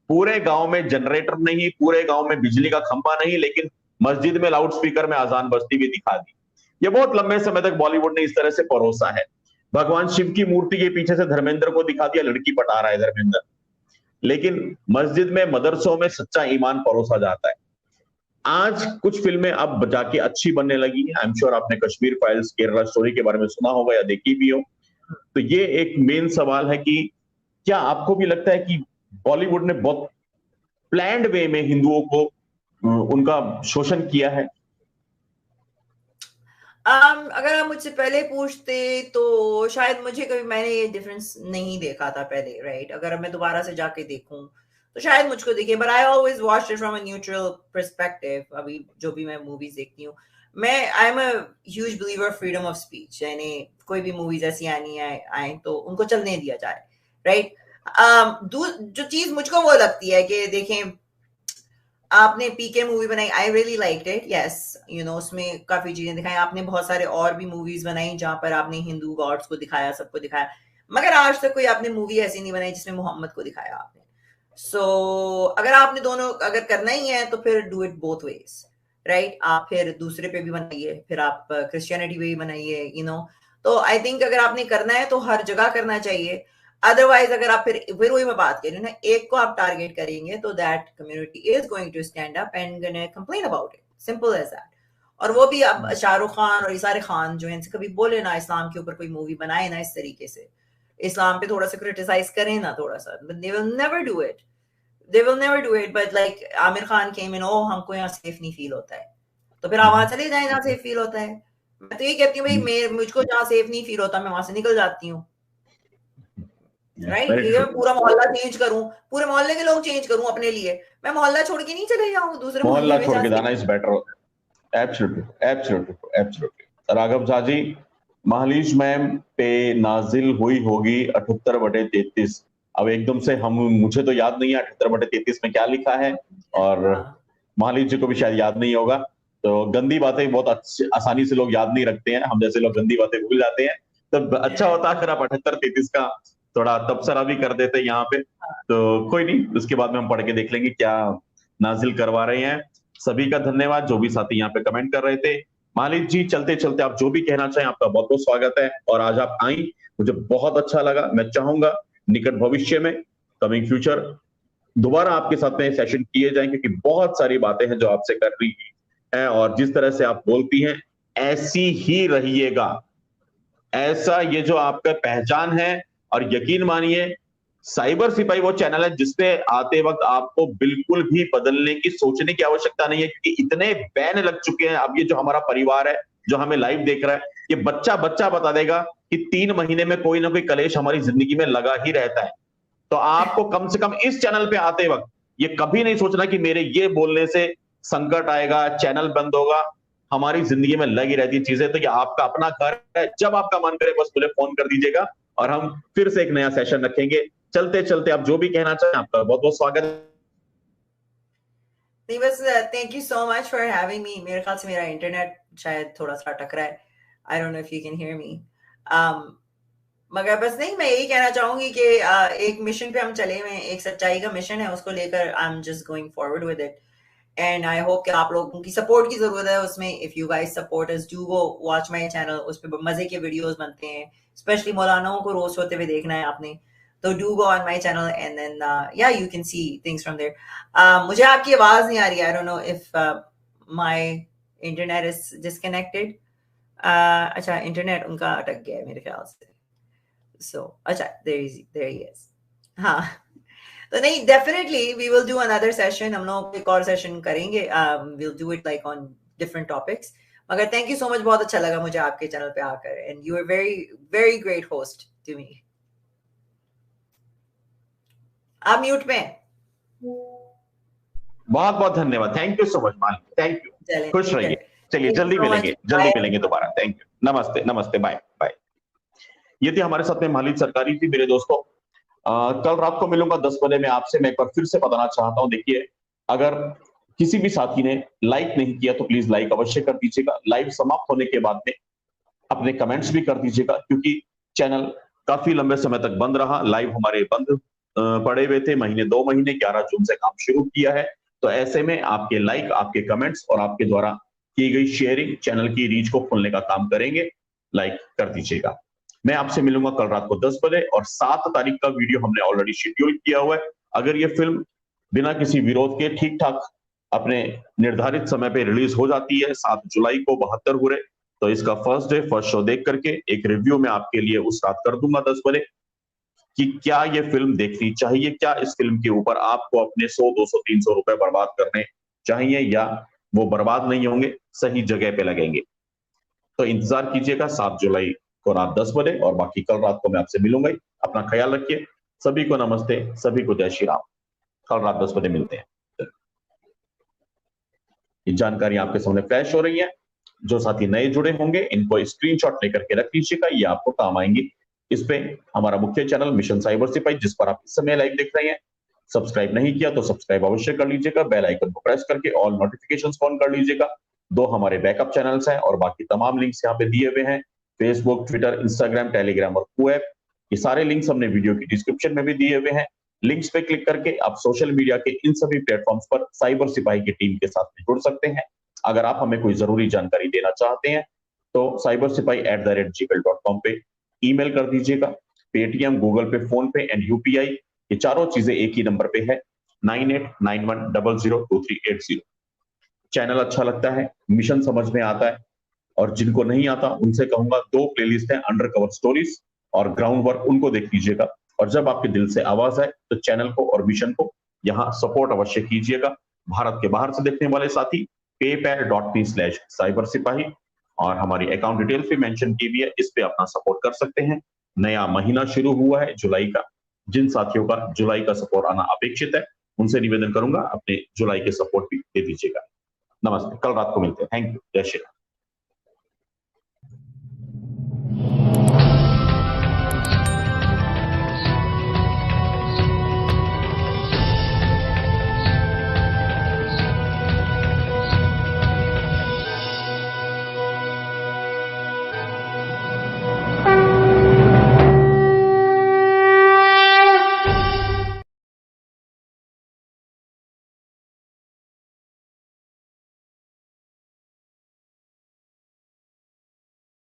पूरे गांव में जनरेटर नहीं, पूरे गांव में बिजली का खंभा नहीं, लेकिन मस्जिद में लाउड स्पीकर में अजान बजती भी दिखा दी। ये बहुत लंबे समय तक बॉलीवुड ने इस तरह से परोसा है। भगवान शिव की मूर्ति के पीछे से धर्मेंद्र को दिखा दिया, लड़की पटा रहा है धर्मेंद्र, लेकिन मस्जिद में, मदरसों में सच्चा ईमान परोसा जाता है। आज कुछ फिल्में अब जाके अच्छी बनने लगी हैं। आई एम श्योर आपने कश्मीर फाइल्स, केरला स्टोरी के बारे में सुना होगा या देखी भी हो। तो ये एक मेन सवाल है कि क्या आपको भी लगता है कि बॉलीवुड ने बहुत प्लान्ड वे में हिंदुओं को उनका शोषण किया है? अगर आप मुझसे पहले पूछते तो शायद मुझे कभी, मैंने ये डिफरेंस नहीं देखा था पहले, राइट? अगर मैं दोबारा से जाके देखूं तो शायद मुझको दिखे, but I always watch it from a neutral perspective. अभी जो भी मैं मूवीज देखती हूँ, मैं I am a huge believer of freedom of speech, यानी कोई भी मूवीज ऐसी आनी आए तो उनको चलने दिया जाए, राइट? जो चीज मुझको वो लगती है कि देखें, आपने पीके मूवी बनाई, I really liked it, yes, you know, उसमें काफी चीजें दिखाई। आपने बहुत सारे और भी मूवीज बनाई जहां पर आपने हिंदू गॉड्स को दिखाया, सबको दिखाया, मगर आज तक कोई आपने मूवी ऐसी नहीं बनाई जिसमें मोहम्मद को दिखाया आपने। सो अगर आपने दोनों अगर करना ही है तो फिर do it both ways, right? आप फिर दूसरे पे भी बनाइए, फिर आप क्रिश्चियनिटी पे भी बनाइए, यू नो। तो आई थिंक अगर आपने करना है तो हर जगह करना चाहिए। अदरवाइज अगर आप फिर वही मैं बात कर रही हूँ ना, एक को आप टारगेट करेंगे तो that community is going to stand up and gonna complain about it, simple as that. और वो भी अब शाहरुख खान और ये सारे खान जो है, इनसे कभी बोले ना इस्लाम के ऊपर कोई मूवी बनाए ना इस तरीके से, इस्लाम पे थोड़ा सा क्रिटिसाइज करें ना थोड़ा सा, but they will never do it, they will never do it। but like Aamir Khan came in, हमको यहाँ सेफ नहीं फील होता है, तो फिर आप वहां चले जाए जहाँ सेफ फील होता है। मैं तो ये कहती हूँ भाई, मुझको जहाँ सेफ नहीं फील होता मैं वहां से निकल जाती हूँ, राइट? पूरा मोहल्ला चेंज करूं, पूरे मोहल्ले के लोग चेंज करूं अपने लिए, मैं मोहल्ला छोड़ के नहीं चले जाऊं दूसरे मोहल्ला छोड़ के जाना is better. Absolutely absolutely absolutely. Raghav Jha ji, महालीज मैम पे नाजिल हुई होगी 78/33। अब एकदम से मुझे तो याद नहीं है 78/33 में क्या लिखा है, और महालीज जी को भी शायद याद नहीं होगा। तो गंदी बातें बहुत आसानी से लोग याद नहीं रखते हैं, हम जैसे लोग गंदी बातें भूल जाते हैं। तो अच्छा होता अगर आप 78-33 का थोड़ा तबसरा भी कर देते यहाँ पे, तो कोई नहीं, उसके बाद में हम पढ़ के देख लेंगे क्या नाजिल करवा रहे हैं। सभी का धन्यवाद जो भी साथी यहाँ पे कमेंट कर रहे थे। मालिक जी, चलते चलते आप जो भी कहना चाहें, आपका बहुत बहुत स्वागत है। और आज आप आई, मुझे बहुत अच्छा लगा। मैं चाहूंगा निकट भविष्य में, कमिंग फ्यूचर, दोबारा आपके साथ में सेशन किए जाएं, क्योंकि बहुत सारी बातें हैं जो आपसे कर रही है, और जिस तरह से आप बोलती हैं ऐसी ही रहिएगा, ऐसा ये जो आपका पहचान है। और यकीन मानिए, साइबर सिपाही वो चैनल है जिसपे आते वक्त आपको बिल्कुल भी बदलने की, सोचने की आवश्यकता नहीं है, क्योंकि इतने बैन लग चुके हैं। अब ये जो हमारा परिवार है, जो हमें लाइव देख रहा है, ये बच्चा बच्चा बता देगा कि 3 महीने में कोई ना कोई कलेश हमारी जिंदगी में लगा ही रहता है। तो आपको कम से कम इस चैनल पे आते वक्त ये कभी नहीं सोचना कि मेरे ये बोलने से संकट आएगा, चैनल बंद होगा। हमारी जिंदगी में लगी रहती चीजें, तो ये आपका अपना घर है। जब आपका मन करे बस मुझे फोन कर दीजिएगा और हम फिर से एक नया सेशन रखेंगे। चलते चलते आप जो भी कहना चाहें, आपका बहुत बहुत स्वागत है। नहीं बस thank you so much for having me. मेरे ख्याल से मेरा इंटरनेट शायद थोड़ा सा अटक रहा है। आई don't know if you can hear me. मगर बस नहीं, मैं यही कहना चाहूंगी कि एक मिशन पे हम चले हुए हैं, एक सच्चाई का मिशन है, उसको लेकर I am just going forward with it and I hope कि आप लोगों की सपोर्ट की जरूरत है उसमें। If you guys support us, do go watch my channel, उस पे मजे के वीडियोस बनते हैं, स्पेशली मौलानाओं को रोस्ट होते हुए देखना है आपने, तो do go on my channel and then yeah you can see things from there. मुझे आपकी आवाज नहीं आ रही, I don't know if my internet is disconnected. अच्छा, इंटरनेट उनका अटक गया है मेरे ख्याल से। So, अच्छा, there he is. हाँ, तो नहीं, definitely we will do another session. हम लोग एक और सेशन करेंगे. We'll do it like on different topics. मगर thank you so much, बहुत अच्छा लगा मुझे आपके चैनल पे आकर, and you are very very great host to me. आप म्यूट में हैं। बहुत बहुत धन्यवाद, थैंक यू सो मच मान, थैंक यू, खुश रहिए। चलिए जल्दी मिलेंगे दोबारा। थैंक यू, नमस्ते नमस्ते, बाय बाय। ये थी हमारे साथ में मालिक सरकारी थी। मेरे दोस्तों, कल रात को मिलूंगा 10 बजे में आपसे। मैं एक बार फिर से बताना चाहता हूं, देखिए अगर किसी भी साथी ने लाइक नहीं किया तो प्लीज लाइक अवश्य कर दीजिएगा। लाइव समाप्त होने के बाद में अपने कमेंट्स भी कर दीजिएगा, क्योंकि चैनल काफी लंबे समय तक बंद रहा। लाइव हमारे बंद पड़े हुए थे, महीने 2 महीने, 11 जून से काम शुरू किया है। तो ऐसे में आपके लाइक, आपके कमेंट्स और आपके द्वारा की गई शेयरिंग चैनल की रीच को खोलने का काम करेंगे। लाइक कर दीजिएगा। मैं आपसे मिलूंगा कल रात को 10 बजे, और 7 तारीख का वीडियो हमने ऑलरेडी शेड्यूल किया हुआ है। अगर ये फिल्म बिना किसी विरोध के ठीक ठाक अपने निर्धारित समय पे रिलीज हो जाती है 7 जुलाई को 72 हुए, तो इसका फर्स्ट शो देख करके एक रिव्यू में आपके लिए उस रात कर दूंगा 10 बजे कि क्या ये फिल्म देखनी चाहिए, क्या इस फिल्म के ऊपर आपको अपने 100, 200, 300 रुपए बर्बाद करने चाहिए, या वो बर्बाद नहीं होंगे, सही जगह पे लगेंगे। तो इंतजार कीजिएगा 7 जुलाई को रात 10 बजे, और बाकी कल रात को मैं आपसे मिलूंगा ही। अपना ख्याल रखिए। सभी को नमस्ते, सभी को जय श्री राम। कल रात 10 बजे मिलते हैं। ये जानकारी आपके सामने फ्लैश हो रही है। जो साथी नए जुड़े होंगे इनको स्क्रीनशॉट लेकर के रख लीजिएगा, ये आपको काम आएंगी। इस पे हमारा मुख्य चैनल मिशन साइबर सिपाही, जिस पर आप इस समय लाइव देख रहे हैं, सब्सक्राइब नहीं किया तो सब्सक्राइब अवश्य कर लीजिएगा। बेल आइकन को प्रेस करके ऑल नोटिफिकेशंस ऑन कर लीजिएगा। 2 हमारे बैकअप चैनल्स हैं, और बाकी तमाम लिंक्स यहाँ पे दिए हुए हैं। फेसबुक, ट्विटर, इंस्टाग्राम, टेलीग्राम और क्यूएप, ये सारे लिंक्स हमने वीडियो की डिस्क्रिप्शन में भी दिए हुए हैं। लिंक्स पे क्लिक करके आप सोशल मीडिया के इन सभी प्लेटफॉर्म्स पर साइबर सिपाही की टीम के साथ में जुड़ सकते हैं। अगर आप हमें कोई जरूरी जानकारी देना चाहते हैं तो cybersipahi@gmail.com पे ईमेल कर दीजिएगा। पेटीएम, गूगल पे, फोन पे एंड यूपीआई, ये चारों चीजें एक ही नंबर पे है, 9891002380। चैनल अच्छा लगता है, मिशन समझ में आता है, और जिनको नहीं आता उनसे कहूंगा 2 प्लेलिस्ट है, अंडर कवर स्टोरीज और ग्राउंड वर्क, उनको देख लीजिएगा। और जब आपके दिल से आवाज आए तो चैनल को और मिशन को यहाँ सपोर्ट अवश्य कीजिएगा। भारत के बाहर से देखने वाले साथी paypal.me/cybersipahi, और हमारी अकाउंट डिटेल्स भी मेंशन की हुई है, इस पे अपना सपोर्ट कर सकते हैं। नया महीना शुरू हुआ है जुलाई का, जिन साथियों का जुलाई का सपोर्ट आना अपेक्षित है उनसे निवेदन करूंगा अपने जुलाई के सपोर्ट भी दे दीजिएगा। नमस्ते, कल रात को मिलते हैं। थैंक यू, जय श्री राम।